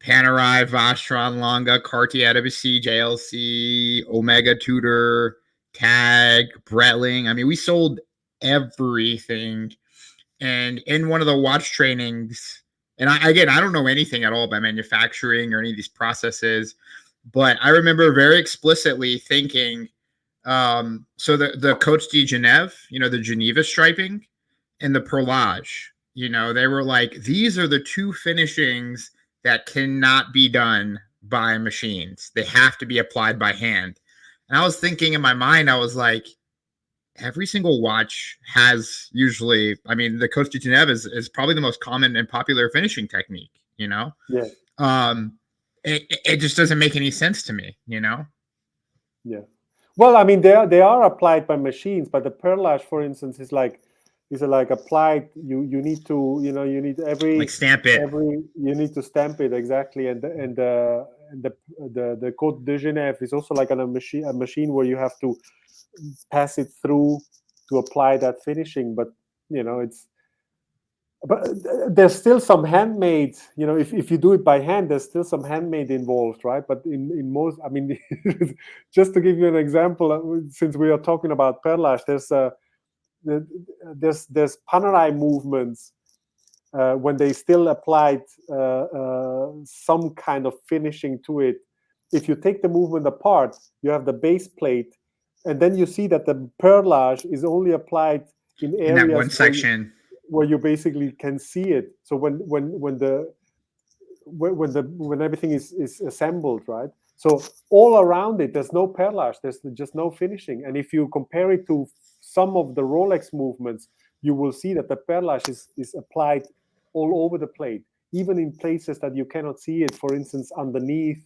Panerai, Vacheron, Longa, Cartier, Debussy, JLC, Omega Tudor, Tag, Breitling. I mean, we sold everything. And in one of the watch trainings, and I don't know anything at all about manufacturing or any of these processes, but I remember very explicitly thinking, so the Côte de Genève, the Geneva striping, and the perlage, they were like, these are the two finishings that cannot be done by machines. They have to be applied by hand. And I was thinking in my mind, I was like, every single watch has usually, the Côte de Genève is probably the most common and popular finishing technique, Yeah. It just doesn't make any sense to me, Yeah. Well, they are applied by machines, but the perlage, for instance, is like applied. You need to you need every stamp it. You need to stamp it exactly, and the Côte de Genève is also like a machine where you have to pass it through to apply that finishing. But but there's still some handmade, if you do it by hand, there's still some handmade involved, right? But in most, just to give you an example, since we are talking about perlage, there's Panerai movements when they still applied some kind of finishing to it. If you take the movement apart, you have the base plate, and then you see that the perlage is only applied in areas in that one section where you basically can see it. So when everything is assembled, right? So all around it, there's no perlage, there's just no finishing. And if you compare it to some of the Rolex movements, you will see that the perlage is applied all over the plate, even in places that you cannot see it. For instance, underneath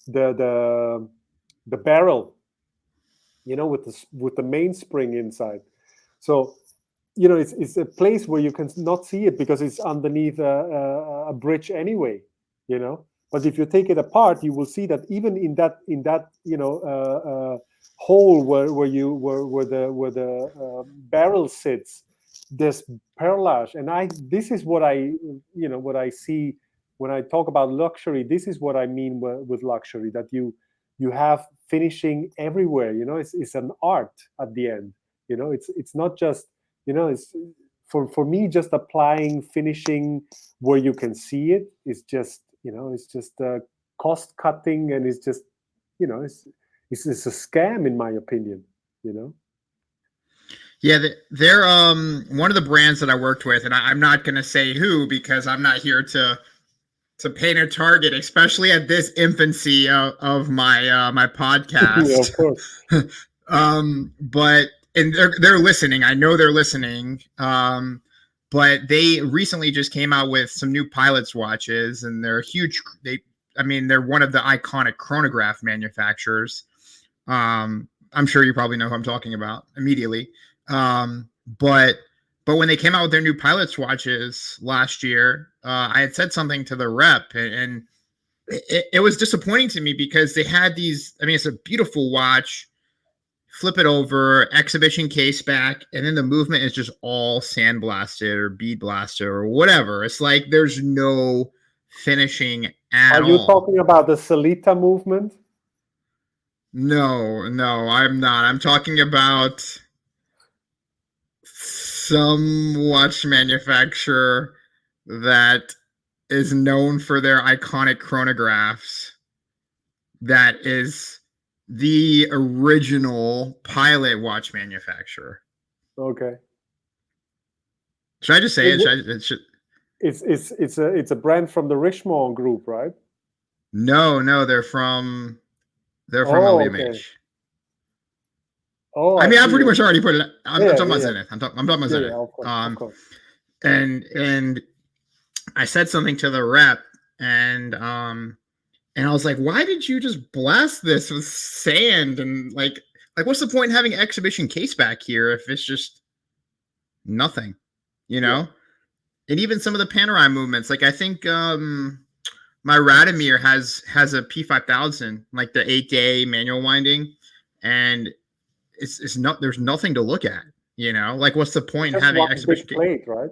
the barrel, with the mainspring inside. So it's a place where you can not see it because it's underneath a bridge anyway, But if you take it apart, you will see that even in that hole where the barrel sits, there's perlage. And this is what I see when I talk about luxury. This is what I mean with luxury, that you have finishing everywhere. It's an art at the end. It's not just. It's for me, just applying finishing where you can see it is just, it's just cost cutting, and it's just, it's a scam in my opinion, Yeah, they're one of the brands that I worked with, and I'm not going to say who because I'm not here to paint a target, especially at this infancy of my my podcast. Yeah, of course. But and they're listening. I know they're listening. But they recently just came out with some new Pilots watches, and they're huge. They're one of the iconic chronograph manufacturers. I'm sure you probably know who I'm talking about immediately. But when they came out with their new pilot's watches last year, I had said something to the rep, and it was disappointing to me because they had these. I mean, it's a beautiful watch. Flip it over, exhibition case back, and then the movement is just all sandblasted or bead blasted or whatever. It's like there's no finishing at all. Are you talking about the Salita movement? No, I'm not. I'm talking about some watch manufacturer that is known for their iconic chronographs. That is the original pilot watch manufacturer. Okay. Should I just say it? It's a brand from the Richemont group, right? No, they're from LVMH. Okay. Oh, I mean, I pretty much already put it. I'm talking about Zenith. I'm talking about Zenith. Yeah, of course. And I said something to the rep, and I was like, why did you just blast this with sand? And like what's the point in having exhibition case back here if it's just nothing, you know? Yeah. And even some of the Panerai movements, like I think my Radomir has a P5000, like the 8-day manual winding, and it's not, there's nothing to look at, you know? Like what's the point in having exhibition big plate, right?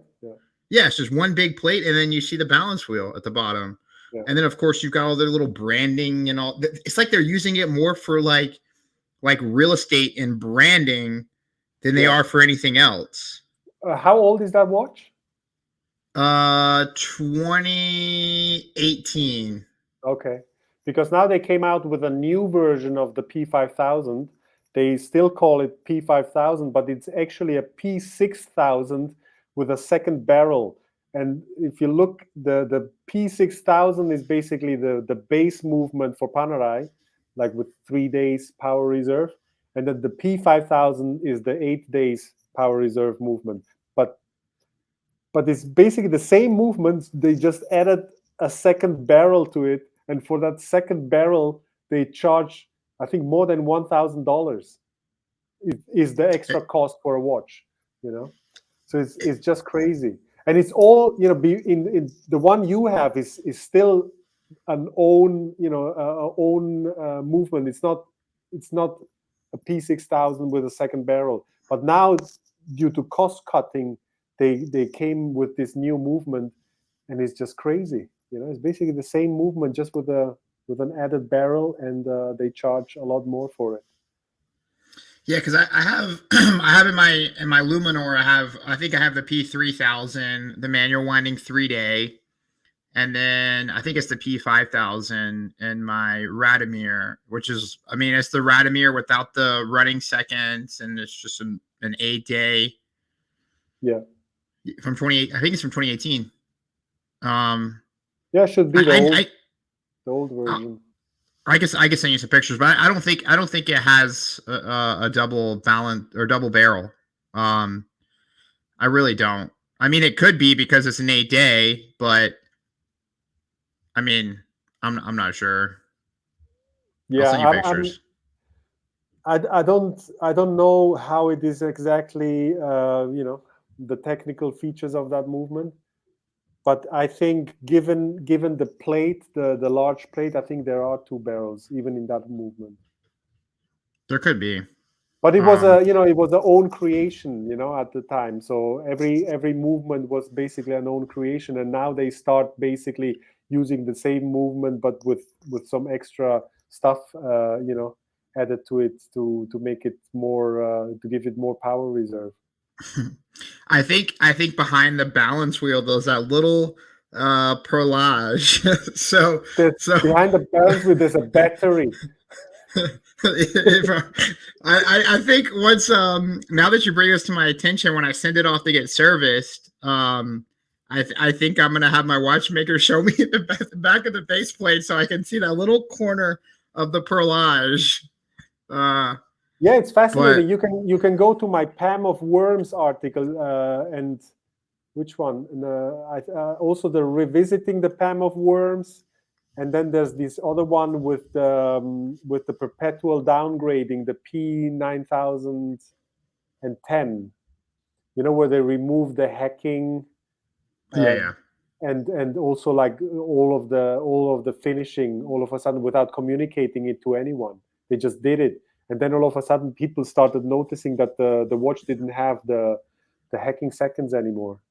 Yeah, it's just one big plate, and then you see the balance wheel at the bottom. Yeah. And then, of course, you've got all their little branding and all. It's like they're using it more for like real estate and branding than they are for anything else. How old is that watch? 2018. Okay, because now they came out with a new version of the P5000. They still call it P5000, but it's actually a P6000 with a second barrel. And if you look, the P6000 is basically the base movement for Panerai, like with 3 days power reserve. And then the P5000 is the 8 days power reserve movement. But it's basically the same movements. They just added a second barrel to it. And for that second barrel, they charge, I think, more than $1,000. It is the extra cost for a watch, you know? So it's just crazy. And it's all, you know, in the one you have is still an own, you know, own movement. It's not a P6000 with a second barrel. But now, due to cost cutting, they came with this new movement, and it's just crazy. You know, it's basically the same movement, just with an added barrel, and they charge a lot more for it. Yeah, because I have I have in my Luminor, I think I have the P3000, the manual winding 3-day, and then I think it's the P5000 in my Radomir, which is, I mean, it's the Radomir without the running seconds, and it's just an 8-day. Yeah. From 28, I think it's from 2018. Yeah, it should be the old version. I guess send you some pictures, but I don't think it has a double balance or double barrel. I really don't. I mean, it could be because it's an 8-day, but I mean, I'm not sure. Yeah, I'll send you pictures. I don't know how it is exactly. You know, the technical features of that movement. But I think, given the plate, the large plate, I think there are 2 barrels even in that movement. There could be. But it was it was an own creation, you know, at the time. So every movement was basically an own creation, and now they start basically using the same movement, but with some extra stuff, you know, added to it to make it more to give it more power reserve. I think behind the balance wheel there's that little perlage. so behind the balance wheel there's a battery. I think once now that you bring this to my attention, when I send it off to get serviced, I think I'm gonna have my watchmaker show me the back of the base plate so I can see that little corner of the perlage. Yeah, it's fascinating. You can go to my Pam of Worms article, and which one? Also the revisiting the Pam of Worms, And then there's this other one with the perpetual downgrading, the P9010, where they remove the hacking, Yeah. and also like all of the finishing all of a sudden without communicating it to anyone. They just did it, and then all of a sudden people started noticing that the watch didn't have the hacking seconds anymore,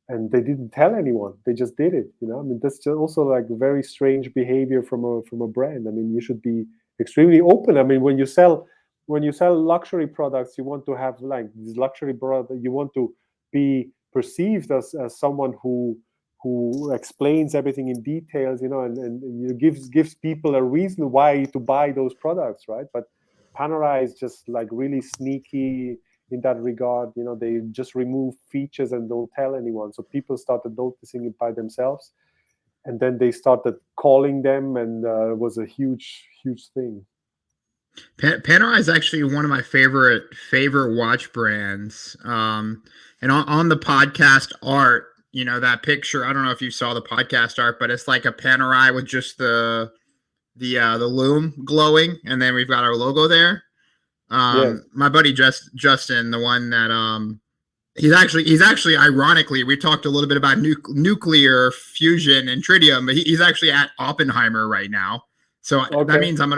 and they didn't tell anyone. They just did it, I mean, that's just also like very strange behavior from a brand. I mean, you should be extremely open. I mean, when you sell luxury products, you want to have like this luxury product, you want to be perceived as someone who explains everything in details, and you gives people a reason why to buy those products, right? But Panerai is just like really sneaky in that regard. They just remove features and don't tell anyone. So people started noticing it by themselves, and then they started calling them, and it was a huge thing. Panerai is actually one of my favorite watch brands. And on the podcast art, that picture, I don't know if you saw the podcast art, but it's like a Panerai with just the loom glowing, and then we've got our logo there. Yes. My buddy Justin, the one that he's actually ironically, we talked a little bit about nuclear fusion and tritium, but he's actually at Oppenheimer right now. So that means I'm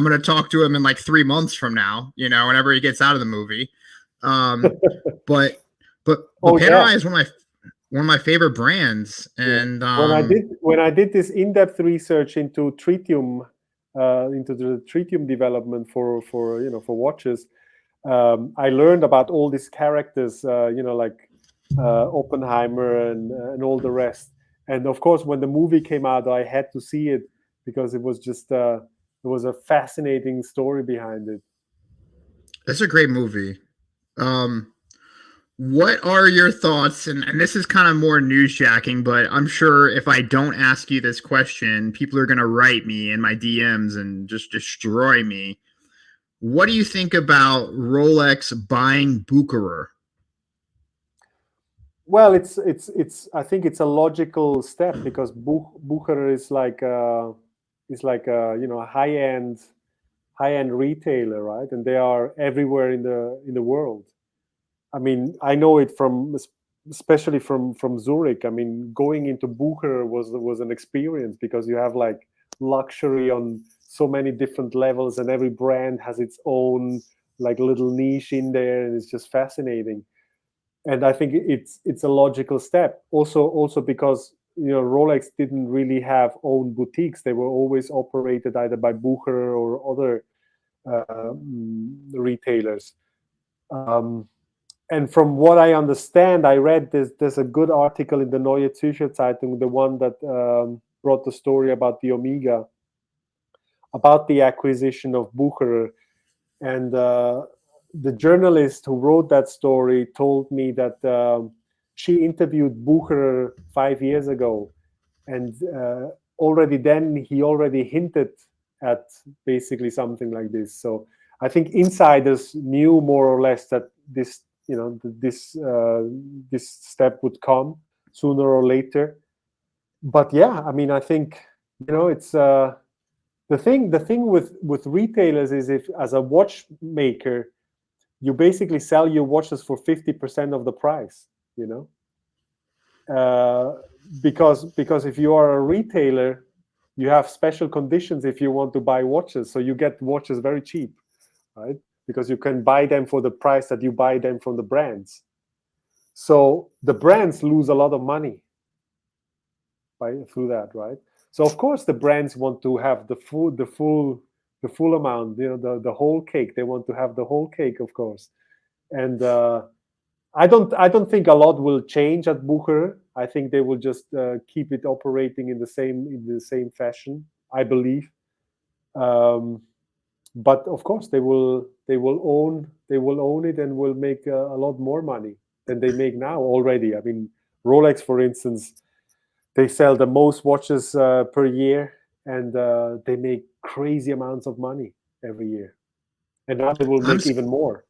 gonna talk to him in like 3 months from now, whenever he gets out of the movie. But Panerai is one of my favorite brands. And when I did this in-depth research into tritium, into the tritium development for watches, I learned about all these characters, like Oppenheimer and all the rest. And of course, when the movie came out, I had to see it because it was just it was a fascinating story behind it. It's a great movie. What are your thoughts? And this is kind of more newsjacking, but I'm sure if I don't ask you this question, people are going to write me in my DMs and just destroy me. What do you think about Rolex buying Bucherer? Well, it's I think it's a logical step, because Bucherer is like a high-end retailer, right? And they are everywhere in the world. I mean, I know it especially from Zurich. I mean, going into Bucherer was an experience, because you have like luxury on so many different levels, and every brand has its own like little niche in there, and it's just fascinating. And I think it's a logical step. Also because Rolex didn't really have own boutiques; they were always operated either by Bucherer or other retailers. And from what I understand, I read there's a good article in the Neue Zürcher Zeitung, the one that brought the story about the Omega, about the acquisition of Bucherer. And the journalist who wrote that story told me that she interviewed Bucherer 5 years ago, and already then he already hinted at basically something like this. So I think insiders knew more or less that this step would come sooner or later. But yeah, I mean, I think it's the thing with retailers is, if as a watchmaker you basically sell your watches for 50% of the price, because if you are a retailer, you have special conditions if you want to buy watches, so you get watches very cheap, right? Because you can buy them for the price that you buy them from the brands. So the brands lose a lot of money through that, right? So of course the brands want to have the full amount, the whole cake. They want to have the whole cake, of course. And I don't think a lot will change at Bucherer. I think they will just keep it operating in the same fashion, I believe. But of course they will own it, and will make a lot more money than they make now already. I mean, Rolex, for instance, they sell the most watches per year, and they make crazy amounts of money every year, and now they will make even more.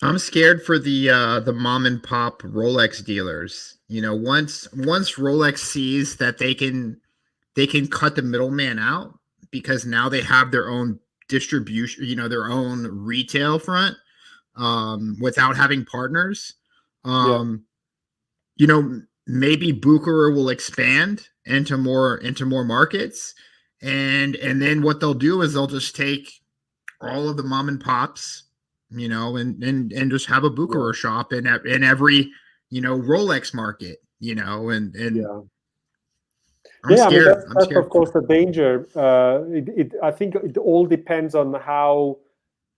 I'm scared for the mom and pop Rolex dealers. Once Rolex sees that they can they can cut the middleman out because now they have their own distribution, you know, their own retail front, without having partners. You know, maybe Bucherer will expand into more markets, and then what they'll do is they'll just take all of the mom and pops, you know, and just have a Bucherer shop in every, you know, Rolex market, you know, and I'm scared. I mean, that's of course the danger. I think it all depends on how,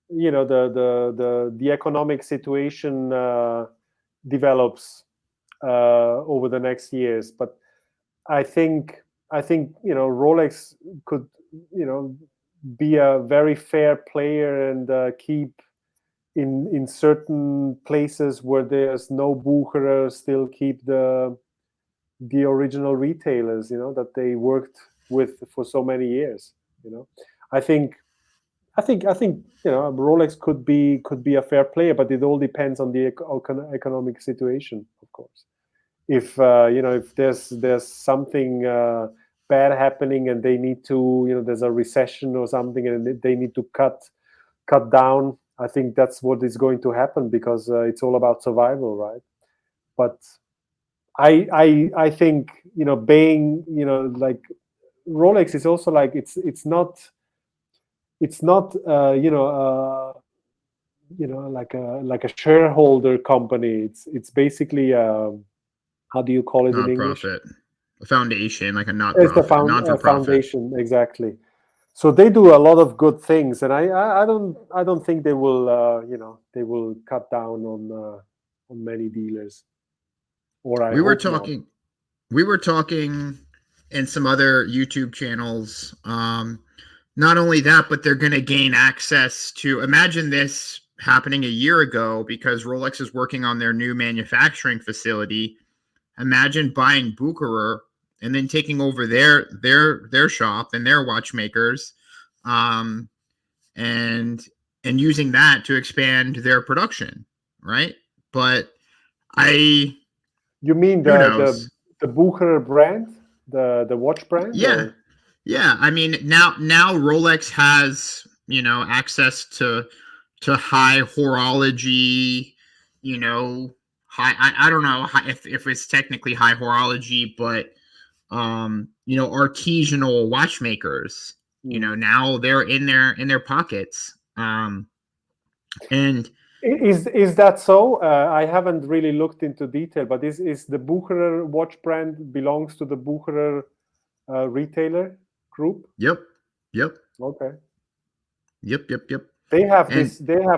you know, the economic situation develops over the next years. But I think you know, Rolex could, you know, be a very fair player and keep in certain places where there's no Bucherer, still keep the original retailers, you know, that they worked with for so many years. You know, I think you know, Rolex could be a fair player, but it all depends on the economic situation, of course. If you know, if there's something bad happening and they need to, you know, there's a recession or something and they need to cut down, I think that's what is going to happen, because it's all about survival, right? But I think, you know, being, you know, like Rolex is also like, it's not you know, like a shareholder company. It's basically how do you call it in English? Nonprofit, a foundation, like a It's a non-for-profit. foundation, exactly. So they do a lot of good things, and I don't think they will you know, they will cut down on many dealers. Or I We were hope not. talking in some other YouTube channels. Not only that, but they're going to gain access to, imagine this happening a year ago, because Rolex is working on their new manufacturing facility. Imagine buying Bucherer and then taking over their shop and their watchmakers, and using that to expand their production, right? But You mean who knows? the Bucherer brand, the watch brand? Yeah. Or? Yeah. I mean, now Rolex has, you know, access to high horology, you know, I don't know if it's technically high horology, but you know, artisanal watchmakers, you know, now they're in their pockets. And is that so? I haven't really looked into detail, but is the Bucherer watch brand belongs to the Bucherer retailer group? Yep. Okay. Yep. They have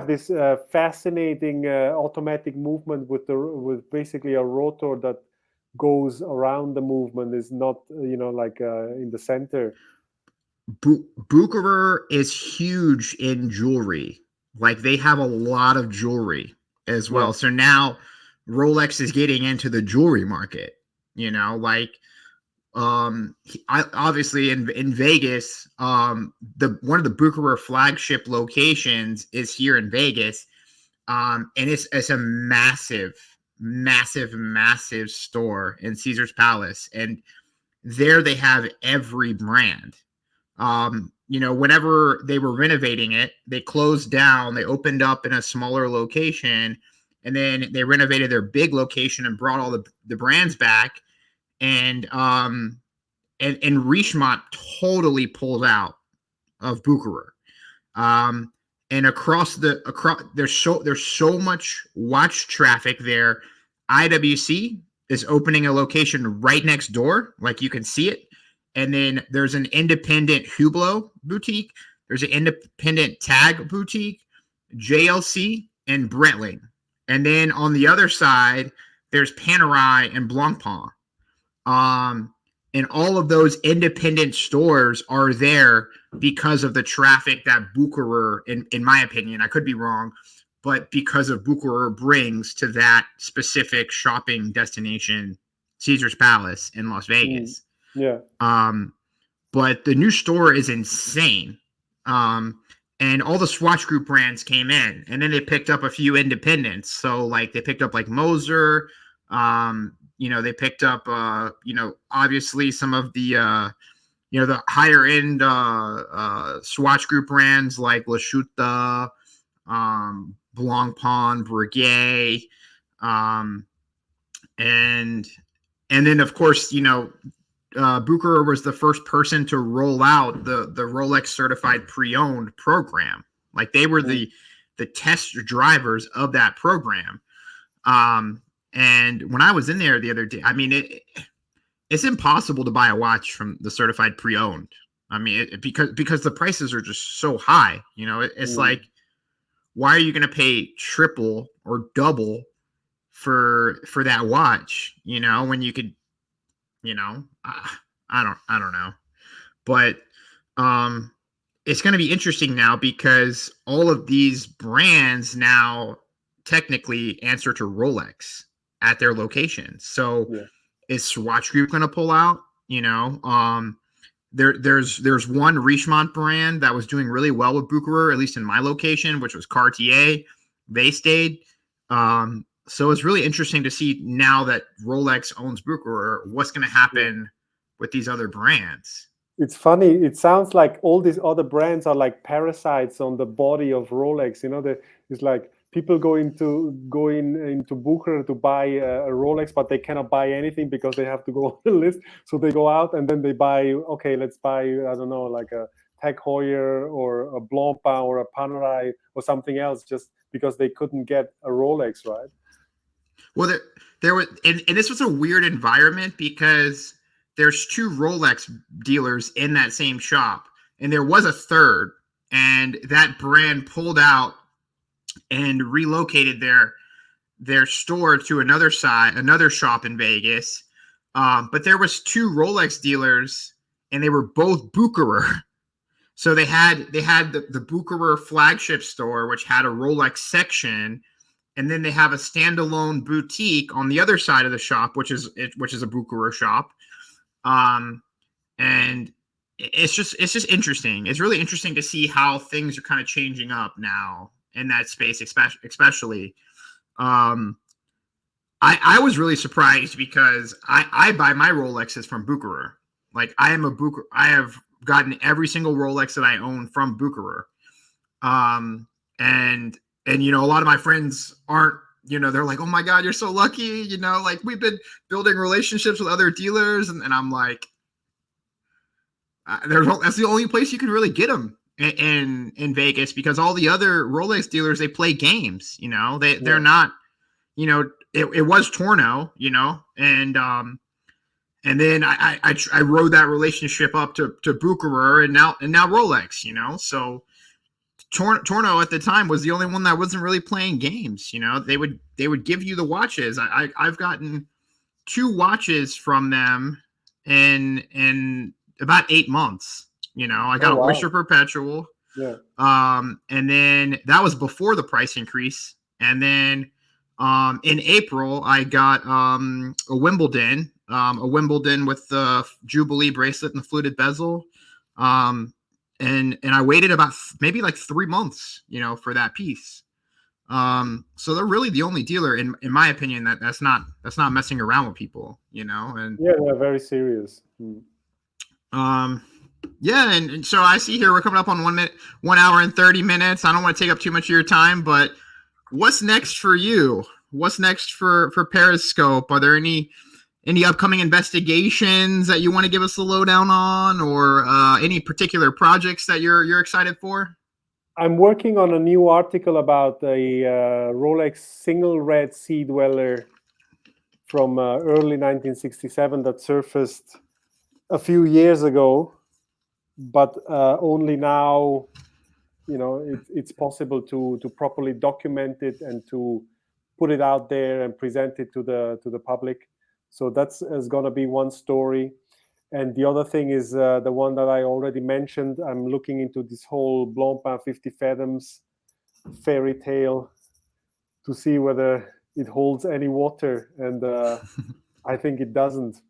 this fascinating automatic movement with basically a rotor that goes around the movement. Is not, you know, like in the center. Bucherer is huge in jewelry. Like, they have a lot of jewelry as well. Yeah. So now Rolex is getting into the jewelry market, you know, like, obviously in Vegas, the one of the Bucherer flagship locations is here in Vegas. And it's a massive store in Caesar's Palace. And there they have every brand. You know, whenever they were renovating it, they closed down, they opened up in a smaller location, and then they renovated their big location and brought all the brands back. And Richemont totally pulled out of Bucherer. And across there's so much watch traffic there. IWC is opening a location right next door, like you can see it. And then there's an independent Hublot boutique. There's an independent Tag boutique, JLC, and Breitling. And then on the other side, there's Panerai and Blancpain. And all of those independent stores are there because of the traffic that Bucherer, in my opinion, I could be wrong, but because of Bucherer brings to that specific shopping destination, Caesar's Palace in Las Vegas. Yeah. But the new store is insane. And all the Swatch Group brands came in, and then they picked up a few independents. So like they picked up like Moser, you know, they picked up, you know, obviously some of the the higher end Swatch Group brands like La Chuta, Blancpain, Breguet, and then of course Bucherer was the first person to roll out the Rolex certified pre-owned program. Like they were the test drivers of that program. And when I was in there the other day, I mean, it's impossible to buy a watch from the certified pre-owned. I mean, because the prices are just so high. It's like, why are you going to pay triple or double for that watch? When you could, I don't know, but it's going to be interesting now because all of these brands now technically answer to Rolex at their locations. So is Swatch Group going to pull out? There's one Richemont brand that was doing really well with Bucherer, at least in my location, which was Cartier. They stayed. So it's really interesting to see now that Rolex owns Bucherer, what's going to happen with these other brands. It's funny. It sounds like all these other brands are like parasites on the body of Rolex. It's like people go into Bucherer to buy a Rolex, but they cannot buy anything because they have to go on the list. So they go out and then they buy. Okay, let's buy. I don't know, like a Tag Heuer or a Blancpain or a Panerai or something else, just because they couldn't get a Rolex, right? Well, there was, and this was a weird environment because there's two Rolex dealers in that same shop, and there was a third, and that brand pulled out and relocated their store to another shop in Vegas. But there was two Rolex dealers, and they were both Bucherer. So they had the Bucherer flagship store, which had a Rolex section, and then they have a standalone boutique on the other side of the shop, which is a Bucherer shop. And it's just interesting. It's really interesting to see how things are kind of changing up now in that space, especially. I was really surprised because I buy my Rolexes from Bucherer. Like I have gotten every single Rolex that I own from Bucherer. And a lot of my friends aren't, they're like, oh my God, you're so lucky. Like we've been building relationships with other dealers. And I'm like, that's the only place you can really get them in Vegas, because all the other Rolex dealers, they play games, they're not, it was Torno, and then I rode that relationship up to Bucherer and now Rolex, so Torno at the time was the only one that wasn't really playing games. They would give you the watches. I've gotten 2 watches from them in about 8 months. I got an Oyster Perpetual. Yeah. And then that was before the price increase. And then in April I got a Wimbledon with the Jubilee bracelet and the fluted bezel. And I waited about maybe like 3 months, for that piece. So they're really the only dealer in my opinion that's not messing around with people, and they're very serious. And so I see here we're coming up on 1 hour and 30 minutes. I don't want to take up too much of your time, but what's next for you? What's next for Perezcope? Are there any upcoming investigations that you want to give us a lowdown on, or any particular projects that you're excited for? I'm working on a new article about a Rolex single red sea dweller from early 1967 that surfaced a few years ago, but only now, it's possible to properly document it and to put it out there and present it to the public. So that's going to be one story. And the other thing is the one that I already mentioned. I'm looking into this whole Blancpain 50 Fathoms fairy tale to see whether it holds any water. And I think it doesn't.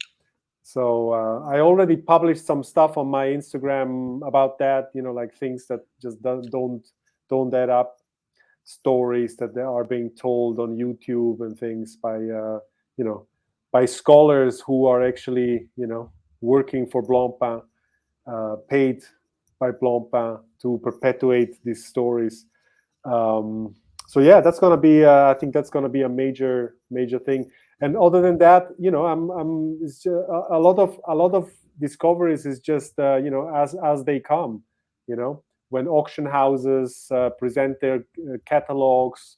So I already published some stuff on my Instagram about that, like things that just don't add up, stories that are being told on YouTube and things by scholars who are actually, working for Blancpain. paid by Blancpain to perpetuate these stories. So yeah, that's gonna be. I think that's gonna be a major thing. And other than that, it's just a lot of discoveries is just as they come. When auction houses present their catalogs,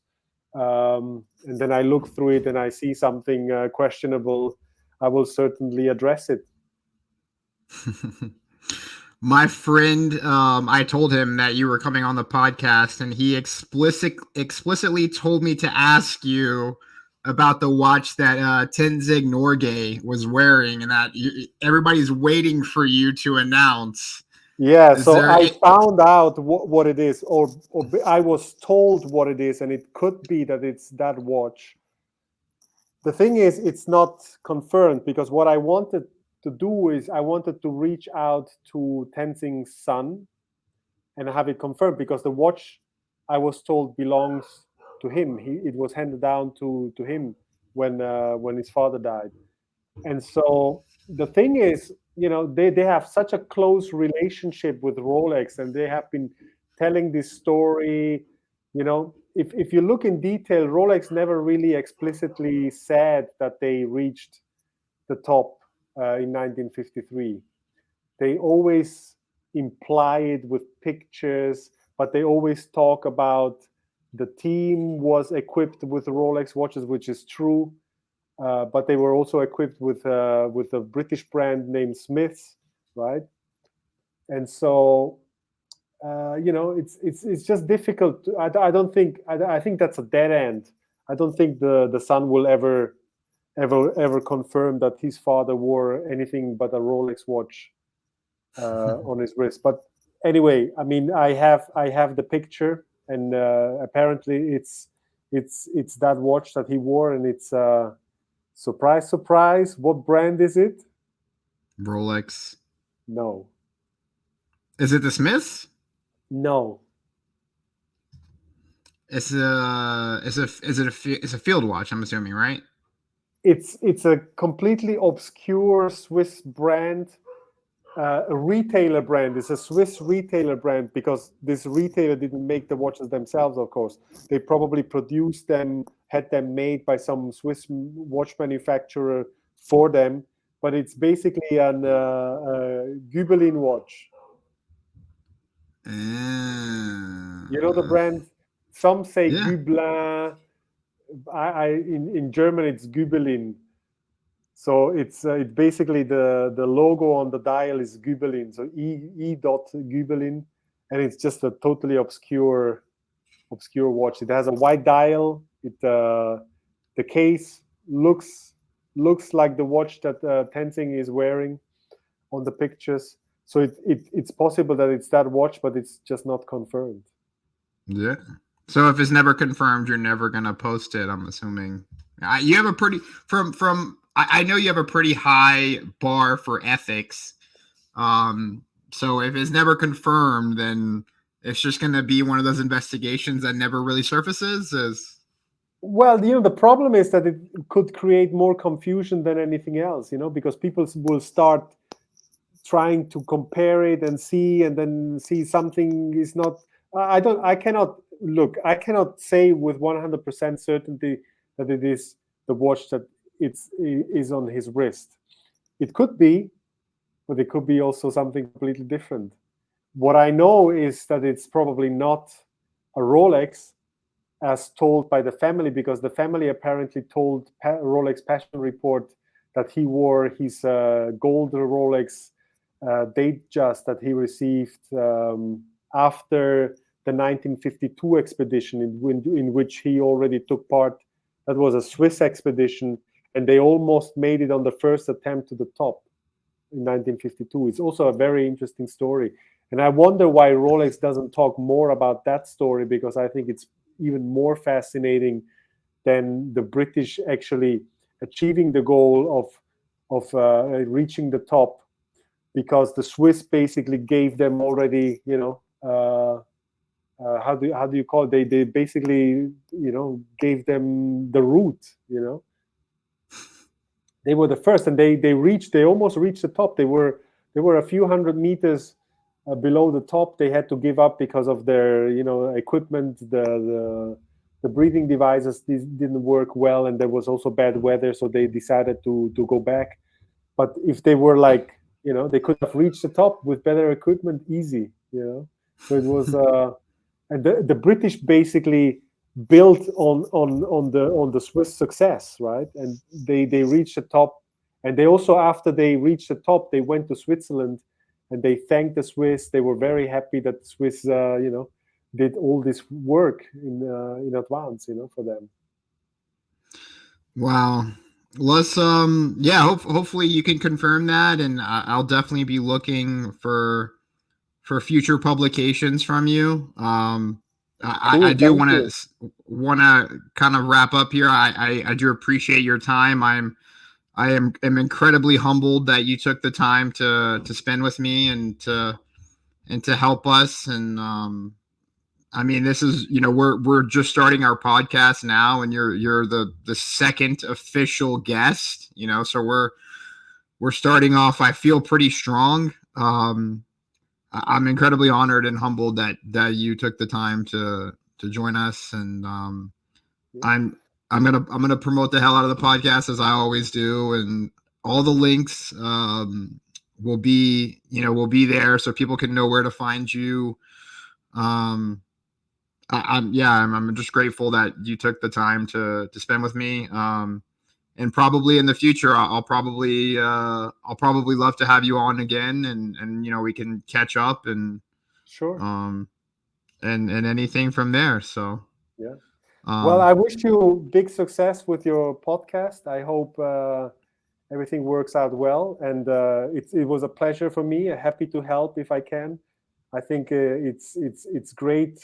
and then I look through it and I see something questionable, I will certainly address it. My friend, I told him that you were coming on the podcast, and he explicitly told me to ask you about the watch that Tenzing Norgay was wearing, and that everybody's waiting for you to announce. Yeah, so I found out what it is, or I was told what it is, and it could be that it's that watch. The thing is, it's not confirmed, because what I wanted to do is I wanted to reach out to Tenzing's son and have it confirmed, because the watch, I was told, belongs to him. It was handed down to him when his father died. And so the thing is, they have such a close relationship with Rolex, and they have been telling this story. If you look in detail, Rolex never really explicitly said that they reached the top in 1953. They always imply it with pictures, but they always talk about the team was equipped with Rolex watches, which is true. But they were also equipped with a British brand named Smiths, right? And so it's just difficult. I don't think. I think that's a dead end. I don't think the son will ever confirm that his father wore anything but a Rolex watch on his wrist. But anyway, I mean, I have the picture, and apparently it's that watch that he wore, and it's. Surprise, surprise. What brand is it? Rolex. No. Is it the Smiths? No. It's a field watch, I'm assuming, right? It's a completely obscure Swiss brand, a retailer brand. It's a Swiss retailer brand, because this retailer didn't make the watches themselves, of course. They probably produced them, had them made by some Swiss watch manufacturer for them, but it's basically an Gubelin watch. You know the brand? Some say Gubelin. In German it's Gubelin. So it's basically the logo on the dial is Gubelin, so E. Gubelin, and it's just a totally obscure watch. It has a white dial. The case looks like the watch that Tenzing is wearing on the pictures. So it's possible that it's that watch, but it's just not confirmed. Yeah. So if it's never confirmed, you're never gonna post it, I'm assuming. You have a pretty I know you have a pretty high bar for ethics. So if it's never confirmed, then it's just gonna be one of those investigations that never really surfaces. Well, the problem is that it could create more confusion than anything else, because people will start trying to compare it and then see something is not. I cannot say with 100% certainty that it is the watch that is on his wrist. It could be, but it could be also something completely different. What I know is that it's probably not a Rolex, as told by the family, because the family apparently told Rolex Passion Report that he wore his gold Rolex Datejust that he received after the 1952 expedition in which he already took part. That was a Swiss expedition, and they almost made it on the first attempt to the top in 1952. It's also a very interesting story. And I wonder why Rolex doesn't talk more about that story, because I think it's even more fascinating than the British actually achieving the goal of reaching the top, because the Swiss basically gave them already, how do you call it? They basically, gave them the route, They were the first, and they almost reached the top. They were they were a few hundred meters below the top. They had to give up because of their, equipment. The breathing devices didn't work well, and there was also bad weather, so they decided to go back. But if they were like, they could have reached the top with better equipment, easy. So it was, and the British basically built on the Swiss success, right? And they reached the top, and they also, after they reached the top, they went to Switzerland and they thanked the Swiss. They were very happy that the Swiss, did all this work in advance, for them. Wow. Let's hopefully you can confirm that, and I'll definitely be looking for future publications from you. Cool, I do want to kind of wrap up here. I do appreciate your time. I am incredibly humbled that you took the time to spend with me and to help us. And I mean, this is, we're just starting our podcast now, and you're the second official guest, so we're starting off, I feel, pretty strong. I'm incredibly honored and humbled that you took the time to join us. And I'm gonna promote the hell out of the podcast, as I always do, and all the links will be there, so people can know where to find you. I'm just grateful that you took the time to spend with me. And probably in the future, I'll probably love to have you on again, and we can catch up and sure. And anything from there. So yeah. Well, I wish you big success with your podcast. I hope everything works out well, and it was a pleasure for me. Happy to help if I can. I think it's great,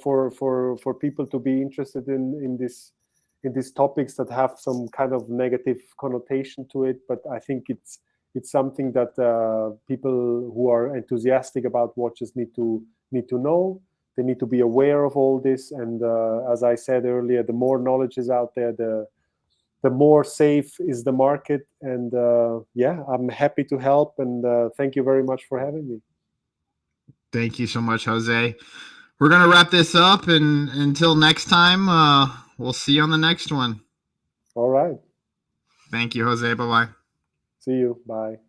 for people to be interested in these topics that have some kind of negative connotation to it. But I think it's something that people who are enthusiastic about watches need to know. They need to be aware of all this. And as I said earlier, the more knowledge is out there, the more safe is the market. And I'm happy to help. And thank you very much for having me. Thank you so much, Jose. We're going to wrap this up, and until next time, we'll see you on the next one. All right. Thank you, Jose. Bye-bye. See you. Bye.